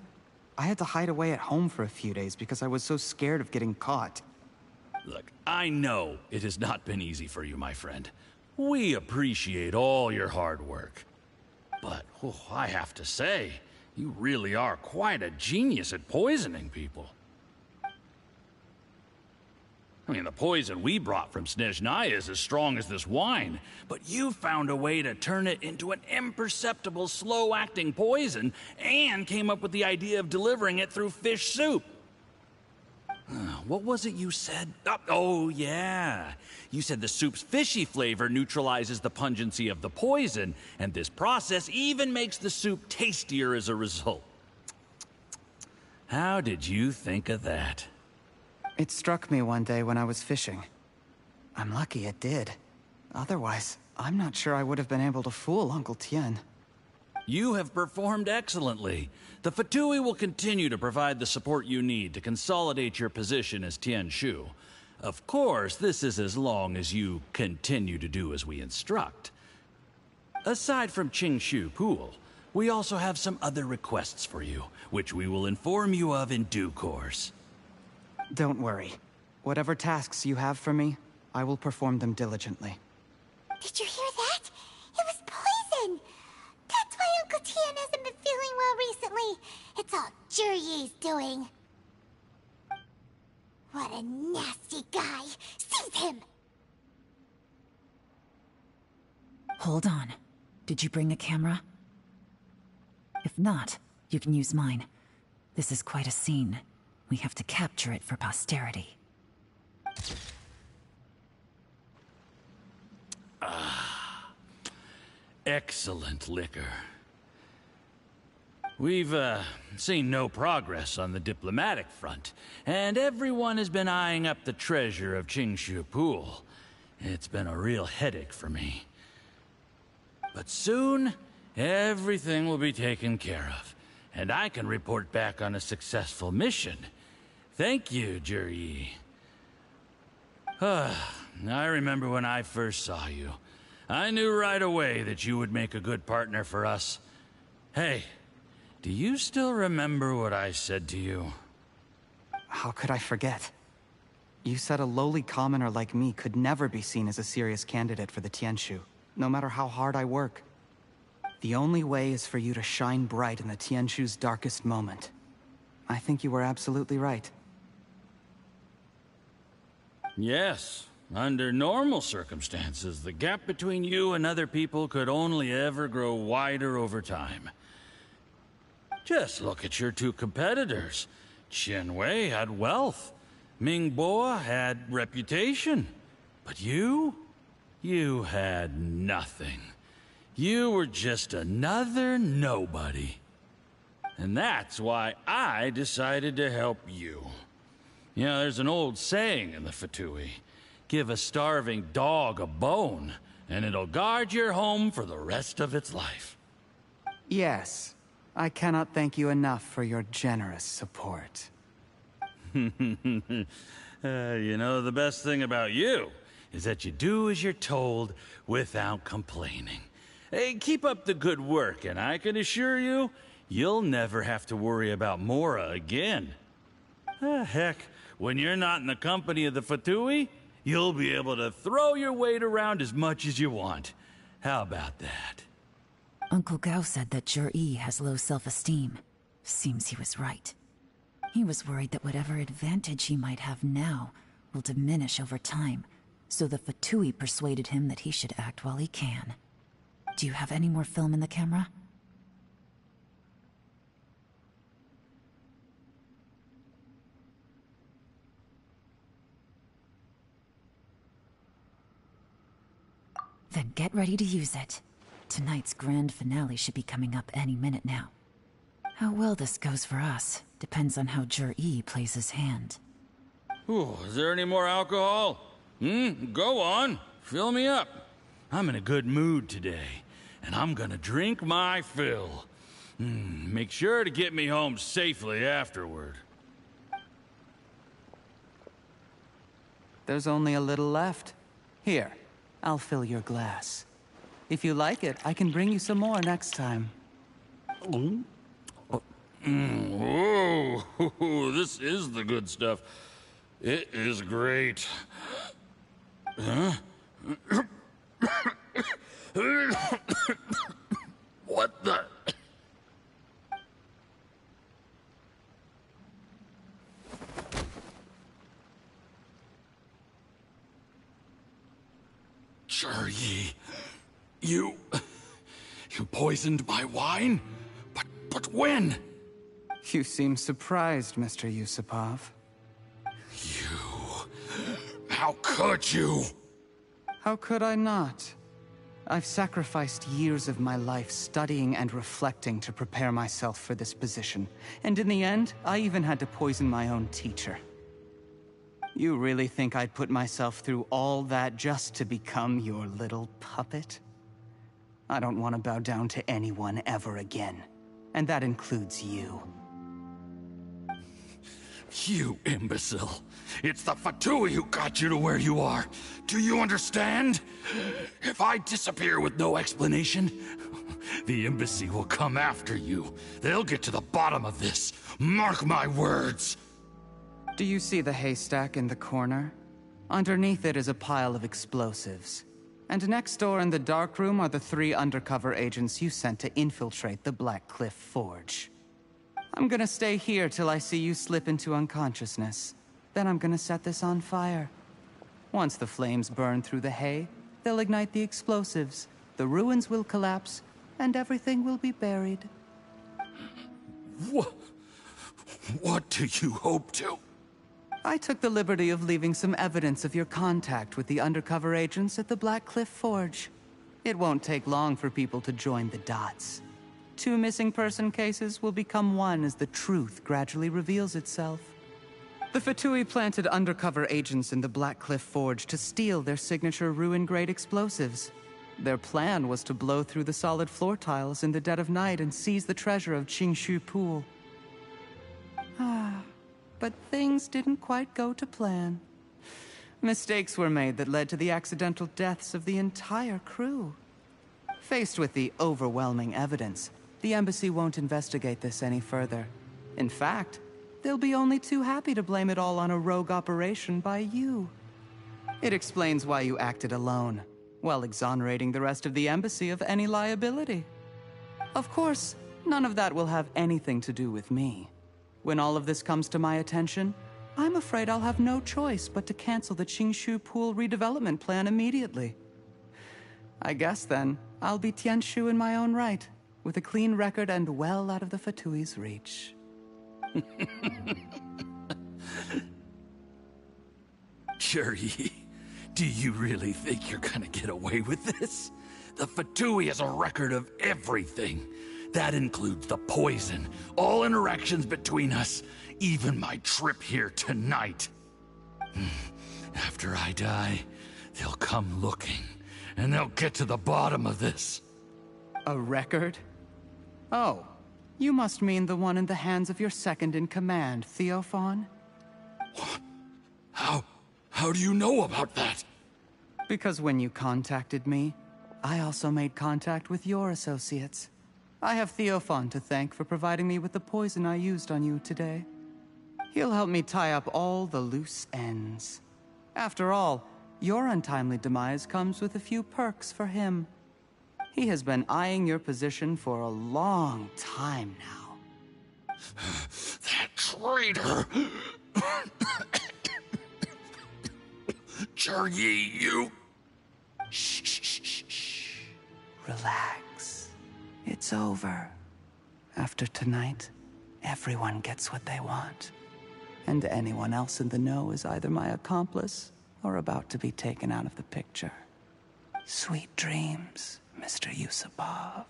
[SPEAKER 7] I had to hide away at home for a few days because I was so scared of getting caught.
[SPEAKER 16] Look, I know it has not been easy for you, my friend. We appreciate all your hard work. But, I have to say, you really are quite a genius at poisoning people. I mean, the poison we brought from Snezhnaya is as strong as this wine, but you found a way to turn it into an imperceptible, slow-acting poison, and came up with the idea of delivering it through fish soup. What was it you said? Oh, yeah. You said the soup's fishy flavor neutralizes the pungency of the poison, and this process even makes the soup tastier as a result. How did you think of that?
[SPEAKER 7] It struck me one day when I was fishing. I'm lucky it did. Otherwise, I'm not sure I would have been able to fool Uncle Tien.
[SPEAKER 16] You have performed excellently. The Fatui will continue to provide the support you need to consolidate your position as Tien Shu. Of course, this is as long as you continue to do as we instruct. Aside from Qingshu Pool, we also have some other requests for you, which we will inform you of in due course.
[SPEAKER 7] Don't worry. Whatever tasks you have for me, I will perform them diligently.
[SPEAKER 2] Did you hear that? It was poison! That's why Uncle Tien hasn't been feeling well recently. It's all Jurye's doing. What a nasty guy! Seize him!
[SPEAKER 4] Hold on. Did you bring a camera? If not, you can use mine. This is quite a scene. We have to capture it for posterity.
[SPEAKER 16] Excellent liquor. We've, seen no progress on the diplomatic front, and everyone has been eyeing up the treasure of Qingshu Pool. It's been a real headache for me. But soon, everything will be taken care of, and I can report back on a successful mission. Thank you, Jurye. I remember when I first saw you. I knew right away that you would make a good partner for us. Hey, do you still remember what I said to you?
[SPEAKER 7] How could I forget? You said a lowly commoner like me could never be seen as a serious candidate for the Tianshu, no matter how hard I work. The only way is for you to shine bright in the Tianshu's darkest moment. I think you were absolutely right.
[SPEAKER 16] Yes, Under normal circumstances, the gap between you and other people could only ever grow wider over time. Just look at your two competitors. Qianwei had wealth. Mingbo had reputation. But you had nothing. You were just another nobody. And that's why I decided to help you. You know, there's an old saying in the Fatui. Give a starving dog a bone, and it'll guard your home for the rest of its life.
[SPEAKER 7] Yes. I cannot thank you enough for your generous support.
[SPEAKER 16] You know, the best thing about you is that you do as you're told without complaining. Hey, keep up the good work, and I can assure you, you'll never have to worry about Mora again. Heck, when you're not in the company of the Fatui, you'll be able to throw your weight around as much as you want. How about that?
[SPEAKER 4] Uncle Gao said that Jur-E has low self-esteem. Seems he was right. He was worried that whatever advantage he might have now will diminish over time, so the Fatui persuaded him that he should act while he can. Do you have any more film in the camera? Then get ready to use it. Tonight's grand finale should be coming up any minute now. How well this goes for us depends on how Jur-E plays his hand.
[SPEAKER 16] Ooh, is there any more alcohol? Go on. Fill me up. I'm in a good mood today, and I'm gonna drink my fill. Make sure to get me home safely afterward.
[SPEAKER 7] There's only a little left. Here, I'll fill your glass. If you like it, I can bring you some more next time.
[SPEAKER 16] Whoa, this is the good stuff. It is great. Huh? What the? Jur-E, you poisoned my wine? But when?
[SPEAKER 7] You seem surprised, Mr. Yusupov.
[SPEAKER 16] How could you?
[SPEAKER 7] How could I not? I've sacrificed years of my life studying and reflecting to prepare myself for this position. And in the end, I even had to poison my own teacher. You really think I'd put myself through all that just to become your little puppet? I don't want to bow down to anyone ever again. And that includes you.
[SPEAKER 16] You imbecile. It's the Fatui who got you to where you are. Do you understand? If I disappear with no explanation, the embassy will come after you. They'll get to the bottom of this. Mark my words.
[SPEAKER 7] Do you see the haystack in the corner? Underneath it is a pile of explosives. And next door in the dark room are the 3 undercover agents you sent to infiltrate the Black Cliff Forge. I'm gonna stay here till I see you slip into unconsciousness. Then I'm gonna set this on fire. Once the flames burn through the hay, they'll ignite the explosives, the ruins will collapse, and everything will be buried.
[SPEAKER 16] What do you hope to?
[SPEAKER 7] I took the liberty of leaving some evidence of your contact with the undercover agents at the Black Cliff Forge. It won't take long for people to join the dots. 2 missing person cases will become one as the truth gradually reveals itself. The Fatui planted undercover agents in the Black Cliff Forge to steal their signature ruin-grade explosives. Their plan was to blow through the solid floor tiles in the dead of night and seize the treasure of Qingshu Pool. But things didn't quite go to plan. Mistakes were made that led to the accidental deaths of the entire crew. Faced with the overwhelming evidence, the embassy won't investigate this any further. In fact, they'll be only too happy to blame it all on a rogue operation by you. It explains why you acted alone, while exonerating the rest of the embassy of any liability. Of course, none of that will have anything to do with me. When all of this comes to my attention, I'm afraid I'll have no choice but to cancel the Qingshu Pool redevelopment plan immediately. I guess then, I'll be Tianshu in my own right, with a clean record and well out of the Fatui's reach.
[SPEAKER 16] Juri, do you really think you're gonna get away with this? The Fatui has a record of everything. That includes the poison, all interactions between us, even my trip here tonight. After I die, they'll come looking, and they'll get to the bottom of this.
[SPEAKER 7] A record? Oh, you must mean the one in the hands of your second-in-command, Theophan?
[SPEAKER 16] What? How do you know about that?
[SPEAKER 7] Because when you contacted me, I also made contact with your associates. I have Theophan to thank for providing me with the poison I used on you today. He'll help me tie up all the loose ends. After all, your untimely demise comes with a few perks for him. He has been eyeing your position for a long time now.
[SPEAKER 16] That traitor! Juri, you...
[SPEAKER 7] Shh. Relax. It's over. After tonight, everyone gets what they want. And anyone else in the know is either my accomplice or about to be taken out of the picture. Sweet dreams, Mr. Yusupov.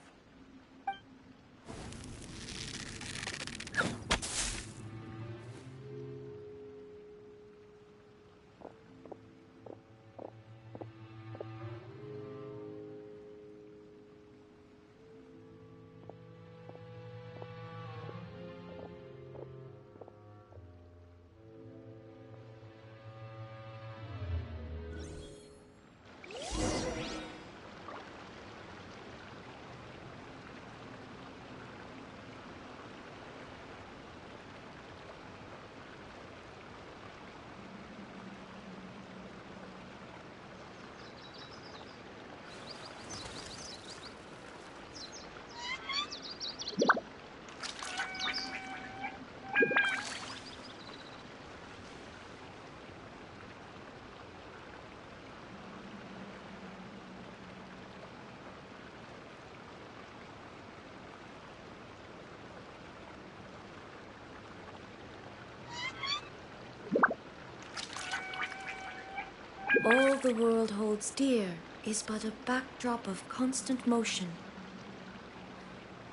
[SPEAKER 17] All the world holds dear is but a backdrop of constant motion.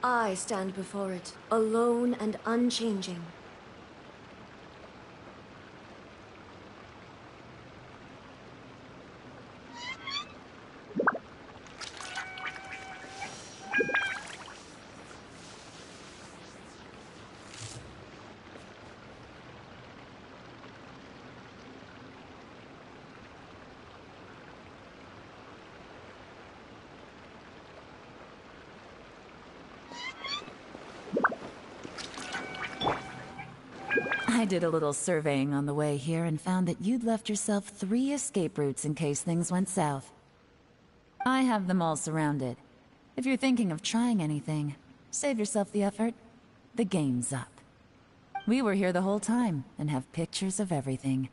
[SPEAKER 17] I stand before it, alone and unchanging.
[SPEAKER 4] I did a little surveying on the way here and found that you'd left yourself 3 escape routes in case things went south. I have them all surrounded. If you're thinking of trying anything, save yourself the effort. The game's up. We were here the whole time and have pictures of everything.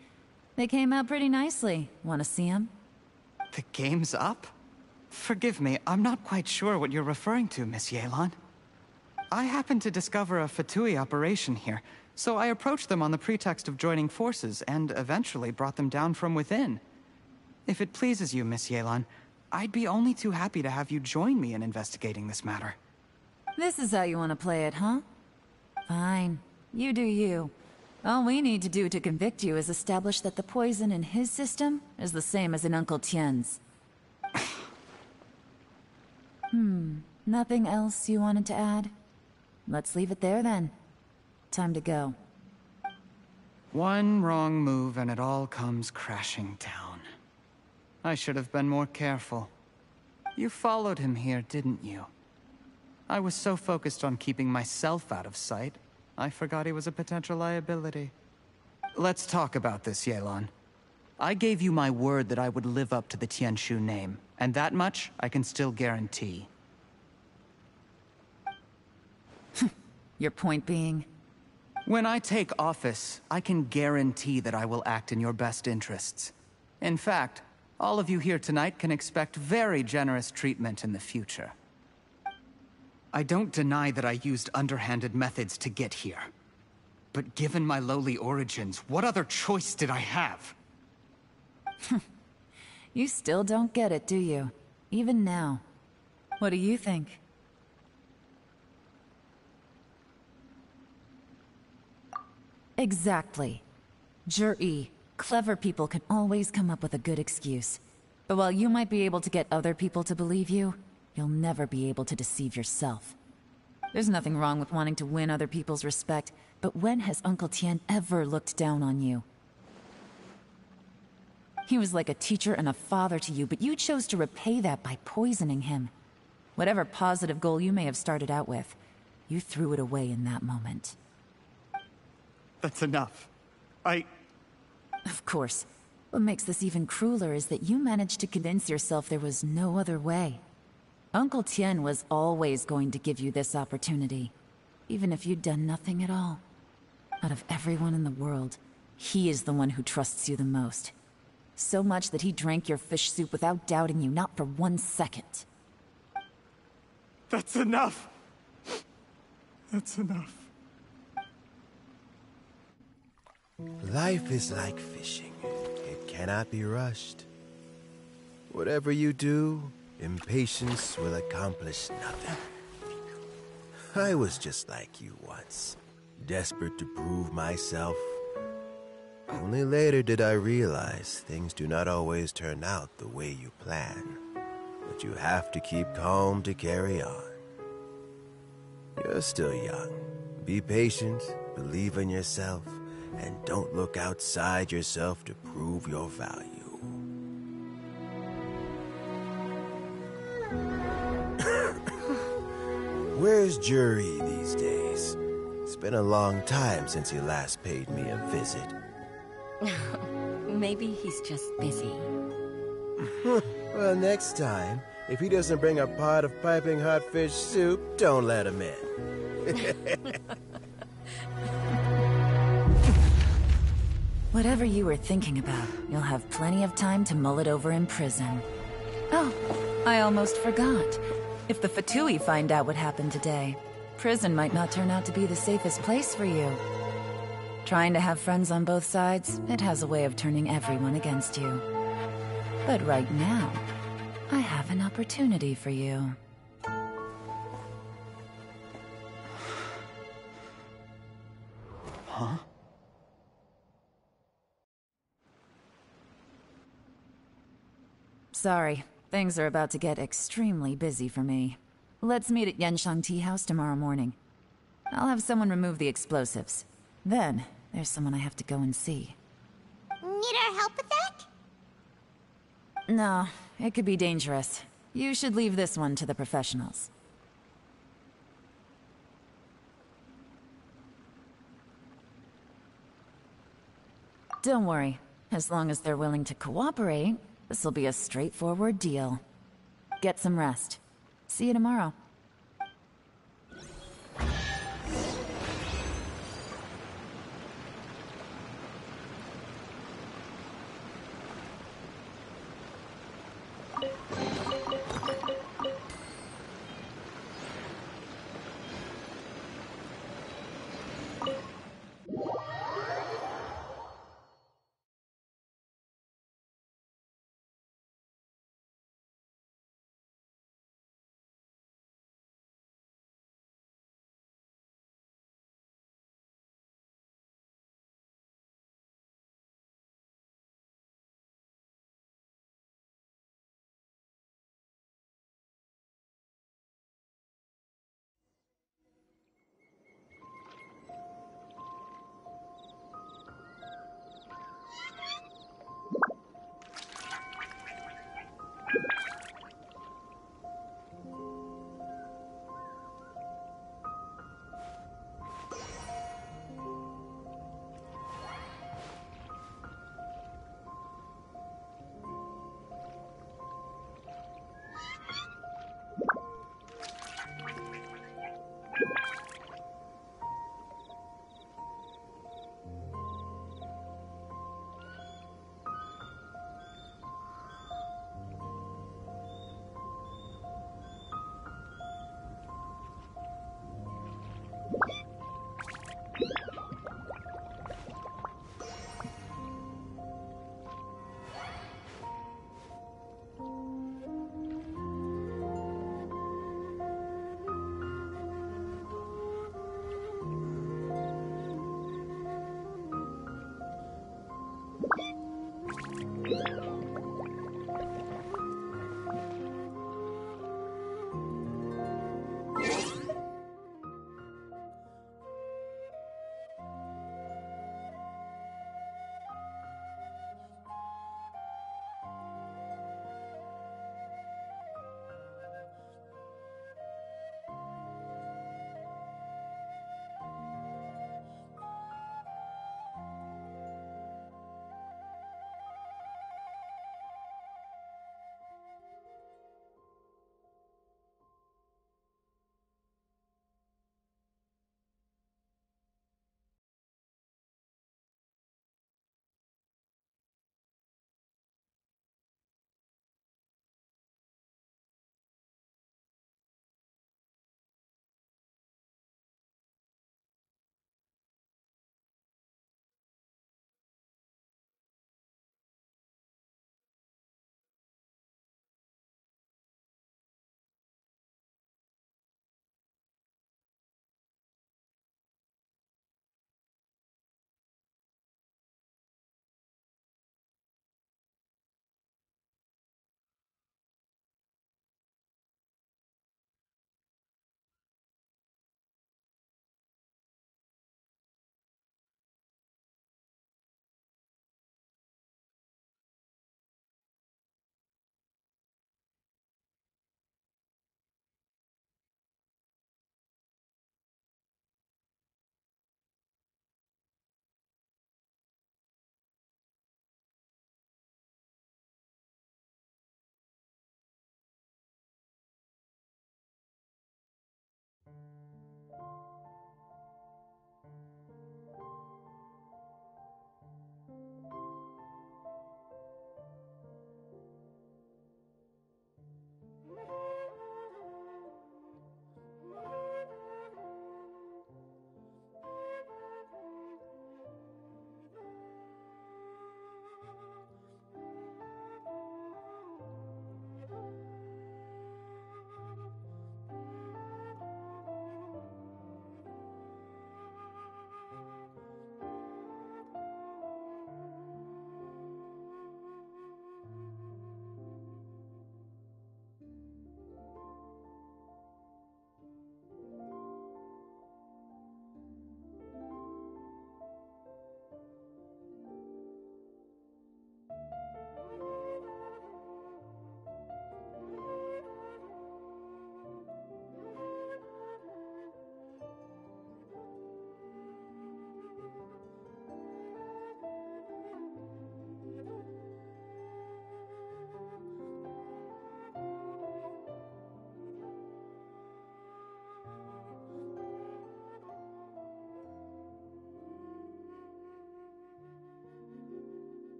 [SPEAKER 4] They came out pretty nicely. Want to see them?
[SPEAKER 7] The game's up? Forgive me, I'm not quite sure what you're referring to, Miss Yelan. I happened to discover a Fatui operation here, so I approached them on the pretext of joining forces and eventually brought them down from within. If it pleases you, Miss Yelan, I'd be only too happy to have you join me in investigating this matter.
[SPEAKER 4] This is how you want to play it, huh? Fine. You do you. All we need to do to convict you is establish that the poison in his system is the same as in Uncle Tien's. Nothing else you wanted to add? Let's leave it there then. Time to go.
[SPEAKER 7] One wrong move and it all comes crashing down. I should have been more careful. You followed him here, didn't you? I was so focused on keeping myself out of sight, I forgot he was a potential liability. Let's talk about this, Yelan. I gave you my word that I would live up to the Tianshu name, and that much I can still guarantee.
[SPEAKER 4] Your point being?
[SPEAKER 7] When I take office, I can guarantee that I will act in your best interests. In fact, all of you here tonight can expect very generous treatment in the future. I don't deny that I used underhanded methods to get here. But given my lowly origins, what other choice did I have?
[SPEAKER 4] You still don't get it, do you? Even now. What do you think? Exactly. Jur-E, clever people can always come up with a good excuse. But while you might be able to get other people to believe you, you'll never be able to deceive yourself. There's nothing wrong with wanting to win other people's respect, but when has Uncle Tien ever looked down on you? He was like a teacher and a father to you, but you chose to repay that by poisoning him. Whatever positive goal you may have started out with, you threw it away in that moment.
[SPEAKER 7] That's enough.
[SPEAKER 4] Of course. What makes this even crueler is that you managed to convince yourself there was no other way. Uncle Tien was always going to give you this opportunity, even if you'd done nothing at all. Out of everyone in the world, he is the one who trusts you the most. So much that he drank your fish soup without doubting you, not for 1 second.
[SPEAKER 7] That's enough! That's enough.
[SPEAKER 3] Life is like fishing. It cannot be rushed. Whatever you do, impatience will accomplish nothing. I was just like you once, desperate to prove myself. Only later did I realize things do not always turn out the way you plan. But you have to keep calm to carry on. You're still young. Be patient, believe in yourself, and don't look outside yourself to prove your value. Where's Jur-E these days? It's been a long time since he last paid me a visit.
[SPEAKER 1] Maybe he's just busy.
[SPEAKER 3] Well, next time, if he doesn't bring a pot of piping hot fish soup, don't let him in.
[SPEAKER 4] Whatever you were thinking about, you'll have plenty of time to mull it over in prison. Oh, I almost forgot. If the Fatui find out what happened today, prison might not turn out to be the safest place for you. Trying to have friends on both sides, it has a way of turning everyone against you. But right now, I have an opportunity for you.
[SPEAKER 7] Huh?
[SPEAKER 4] Sorry, things are about to get extremely busy for me. Let's meet at Genshin Tea House tomorrow morning. I'll have someone remove the explosives. Then, there's someone I have to go and see.
[SPEAKER 2] Need our help with that?
[SPEAKER 4] No, it could be dangerous. You should leave this one to the professionals. Don't worry. As long as they're willing to cooperate, this'll be a straightforward deal. Get some rest. See you tomorrow.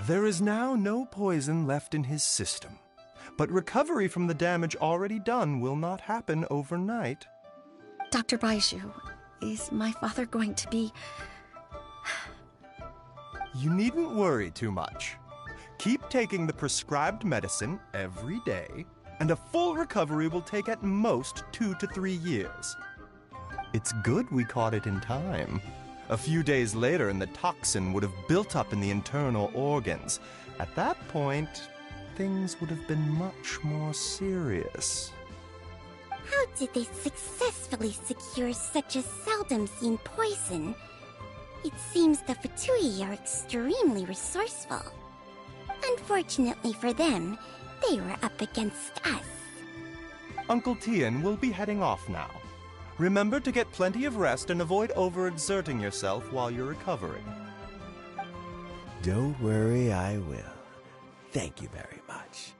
[SPEAKER 18] There is now no poison left in his system, but recovery from the damage already done will not happen overnight.
[SPEAKER 1] Dr. Baiju, is my father going to be...
[SPEAKER 18] You needn't worry too much. Keep taking the prescribed medicine every day, and a full recovery will take at most 2 to 3 years. It's good we caught it in time. A few days later, and the toxin would have built up in the internal organs. At that point, things would have been much more serious.
[SPEAKER 2] How did they successfully secure such a seldom-seen poison? It seems the Fatui are extremely resourceful. Unfortunately for them, they were up against us.
[SPEAKER 18] Uncle Tian will be heading off now. Remember to get plenty of rest and avoid overexerting yourself while you're recovering.
[SPEAKER 3] Don't worry, I will. Thank you very much.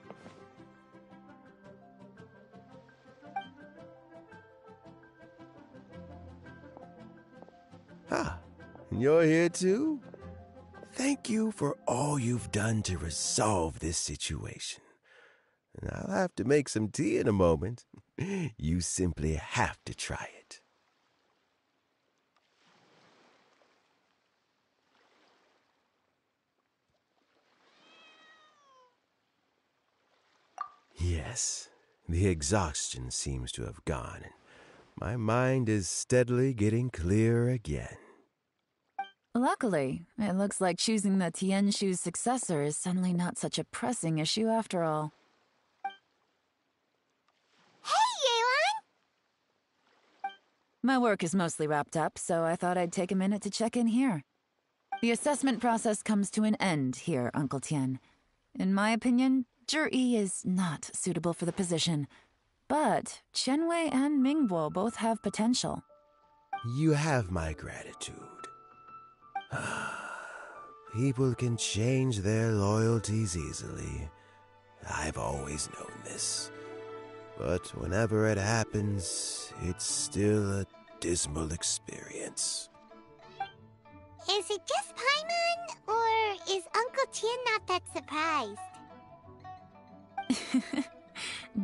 [SPEAKER 3] Ah, you're here too? Thank you for all you've done to resolve this situation. And I'll have to make some tea in a moment. You simply have to try it. Yes, the exhaustion seems to have gone, and my mind is steadily getting clearer again.
[SPEAKER 4] Luckily, it looks like choosing the Tianshu's successor is suddenly not such a pressing issue after all. My work is mostly wrapped up, so I thought I'd take a minute to check in here. The assessment process comes to an end here, Uncle Tian. In my opinion, Zhi is not suitable for the position, but Qianwei and Mingbo both have potential.
[SPEAKER 3] You have my gratitude. People can change their loyalties easily. I've always known this. But whenever it happens, it's still a dismal experience.
[SPEAKER 2] Is it just Paimon, or is Uncle Tian not that surprised?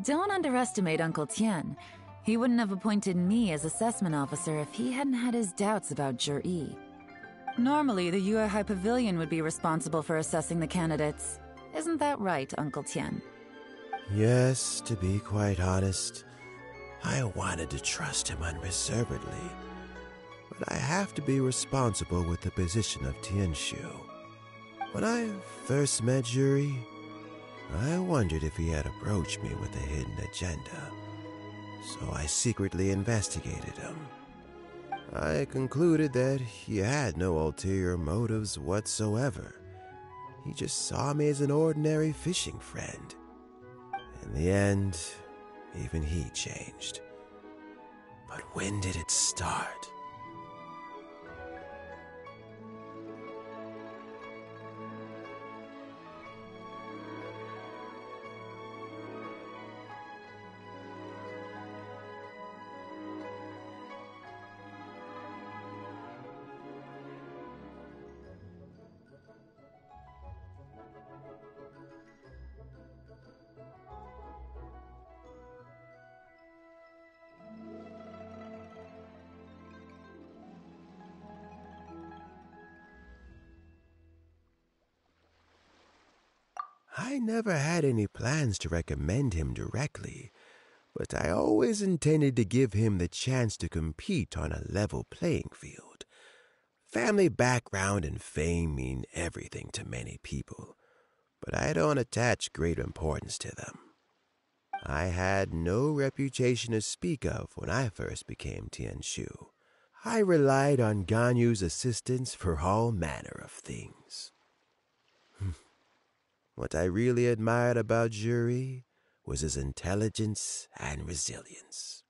[SPEAKER 4] Don't underestimate Uncle Tian. He wouldn't have appointed me as assessment officer if he hadn't had his doubts about Zhi. Normally, the Yuehai Pavilion would be responsible for assessing the candidates. Isn't that right, Uncle Tian?
[SPEAKER 3] Yes, to be quite honest, I wanted to trust him unreservedly. But I have to be responsible with the position of Tianshu. When I first met Zhi, I wondered if he had approached me with a hidden agenda. So I secretly investigated him. I concluded that he had no ulterior motives whatsoever. He just saw me as an ordinary fishing friend. In the end, even he changed. But when did it start? I never had any plans to recommend him directly, but I always intended to give him the chance to compete on a level playing field. Family background and fame mean everything to many people, but I don't attach great importance to them. I had no reputation to speak of when I first became Tianshu. I relied on Ganyu's assistance for all manner of things. What I really admired about Juri was his intelligence and resilience.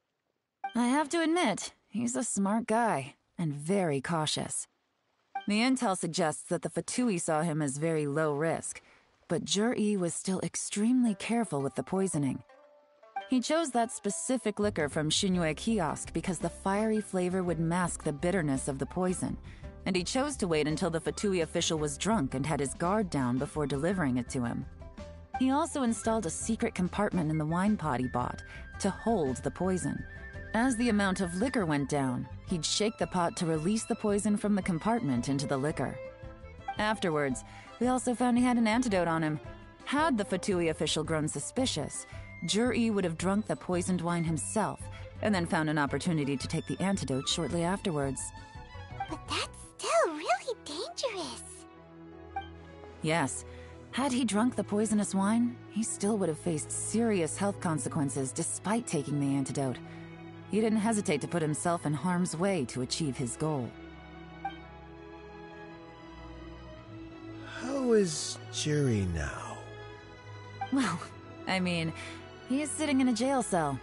[SPEAKER 4] I have to admit, he's a smart guy, and very cautious. The intel suggests that the Fatui saw him as very low risk, but Juri was still extremely careful with the poisoning. He chose that specific liquor from Shinue Kiosk because the fiery flavor would mask the bitterness of the poison, and he chose to wait until the Fatui official was drunk and had his guard down before delivering it to him. He also installed a secret compartment in the wine pot he bought to hold the poison. As the amount of liquor went down, he'd shake the pot to release the poison from the compartment into the liquor. Afterwards, we also found he had an antidote on him. Had the Fatui official grown suspicious, Juri would have drunk the poisoned wine himself, and then found an opportunity to take the antidote shortly afterwards.
[SPEAKER 2] But that's still really dangerous.
[SPEAKER 4] Yes, had he drunk the poisonous wine, he still would have faced serious health consequences despite taking the antidote. He didn't hesitate to put himself in harm's way to achieve his goal.
[SPEAKER 3] How is Juri now?
[SPEAKER 4] Well, I mean, he is sitting in a jail cell.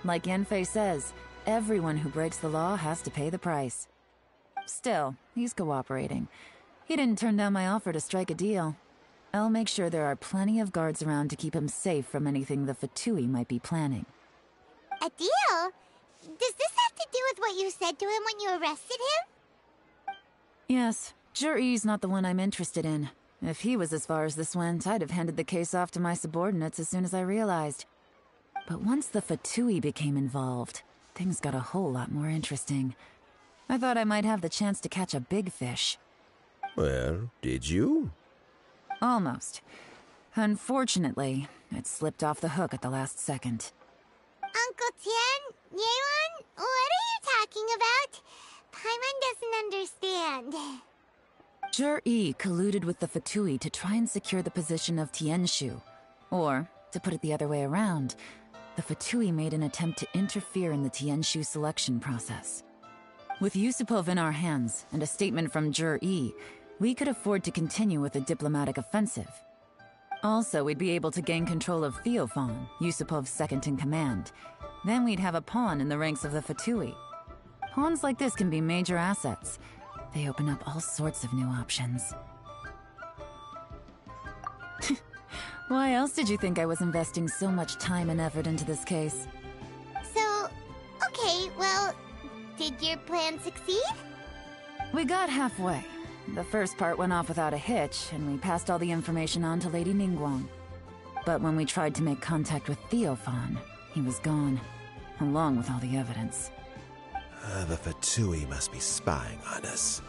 [SPEAKER 4] Like Yanfei says, everyone who breaks the law has to pay the price. Still, he's cooperating. He didn't turn down my offer to strike a deal. I'll make sure there are plenty of guards around to keep him safe from anything the Fatui might be planning.
[SPEAKER 2] A deal? Does this have to do with what you said to him when you arrested him?
[SPEAKER 4] Yes, Juri's not the one I'm interested in. If he was as far as this went, I'd have handed the case off to my subordinates as soon as I realized. But once the Fatui became involved, things got a whole lot more interesting. I thought I might have the chance to catch a big fish.
[SPEAKER 3] Well, did you?
[SPEAKER 4] Almost. Unfortunately, it slipped off the hook at the last second.
[SPEAKER 2] Uncle Tian, Yeon, what are you talking about? Paimon doesn't understand.
[SPEAKER 4] Jur-E colluded with the Fatui to try and secure the position of Tianshu. Or, to put it the other way around, the Fatui made an attempt to interfere in the Tianshu selection process. With Yusupov in our hands and a statement from Jur-E, we could afford to continue with a diplomatic offensive. Also, we'd be able to gain control of Theophan, Yusupov's second-in-command. Then we'd have a pawn in the ranks of the Fatui. Pawns like this can be major assets. They open up all sorts of new options. Why else did you think I was investing so much time and effort into this case?
[SPEAKER 2] So, okay, well, did your plan succeed?
[SPEAKER 4] We got halfway. The first part went off without a hitch, and we passed all the information on to Lady Ningguang. But when we tried to make contact with Theophan, he was gone, along with all the evidence.
[SPEAKER 3] The Fatui must be spying on us.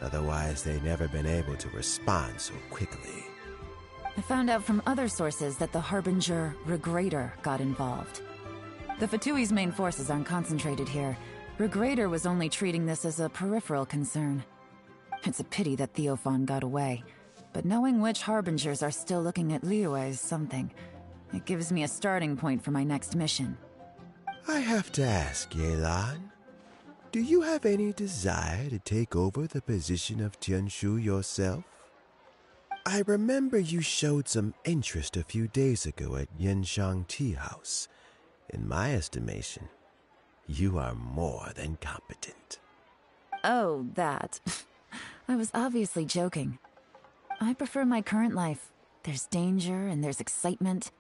[SPEAKER 3] Otherwise, they'd never been able to respond so quickly.
[SPEAKER 4] I found out from other sources that the Harbinger Regrator got involved. The Fatui's main forces aren't concentrated here. Regrator was only treating this as a peripheral concern. It's a pity that Theophan got away, but knowing which Harbingers are still looking at Liyue is something. It gives me a starting point for my next mission.
[SPEAKER 3] I have to ask, Yelan, do you have any desire to take over the position of Tianshu yourself? I remember you showed some interest a few days ago at Yenshang Tea House. In my estimation, you are more than competent.
[SPEAKER 4] Oh, that. I was obviously joking. I prefer my current life. There's danger and there's excitement.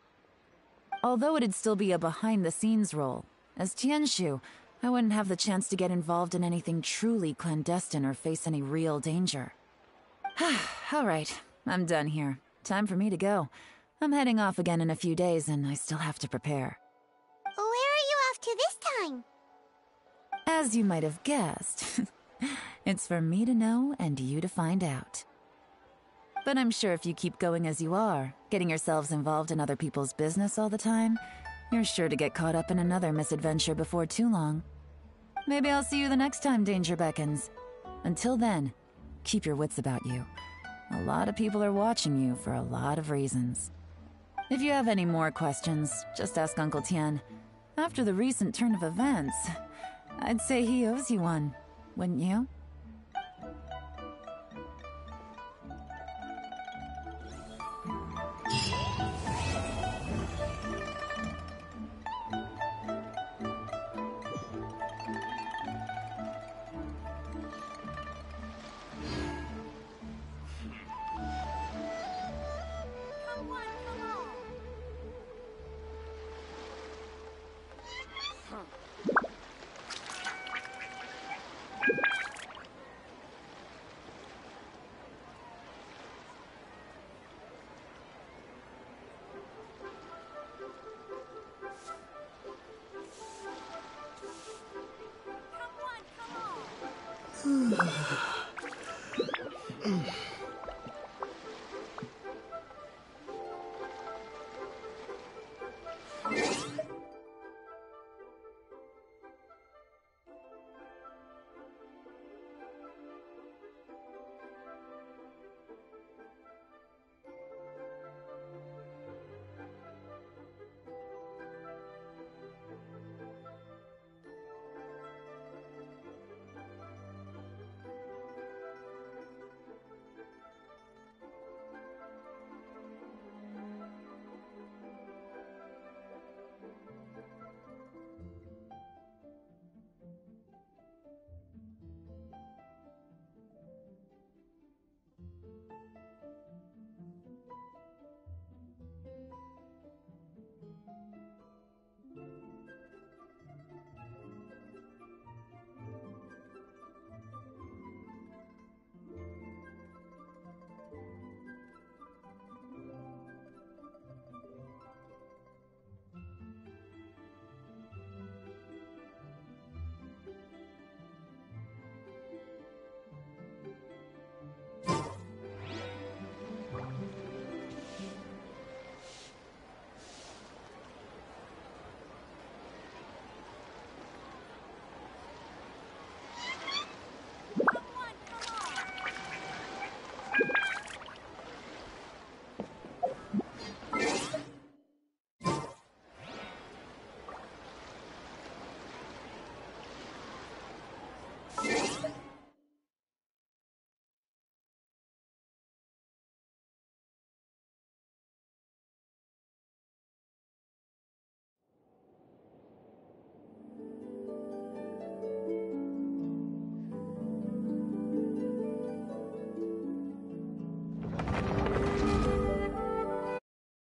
[SPEAKER 4] Although it'd still be a behind-the-scenes role, as Tianshu, I wouldn't have the chance to get involved in anything truly clandestine or face any real danger. All right, I'm done here. Time for me to go. I'm heading off again in a few days, and I still have to prepare.
[SPEAKER 2] Where are you off to this time?
[SPEAKER 4] As you might have guessed, it's for me to know and you to find out. But I'm sure if you keep going as you are, getting yourselves involved in other people's business all the time, you're sure to get caught up in another misadventure before too long. Maybe I'll see you the next time danger beckons. Until then, keep your wits about you. A lot of people are watching you for a lot of reasons. If you have any more questions, just ask Uncle Tian. After the recent turn of events, I'd say he owes you one, wouldn't you?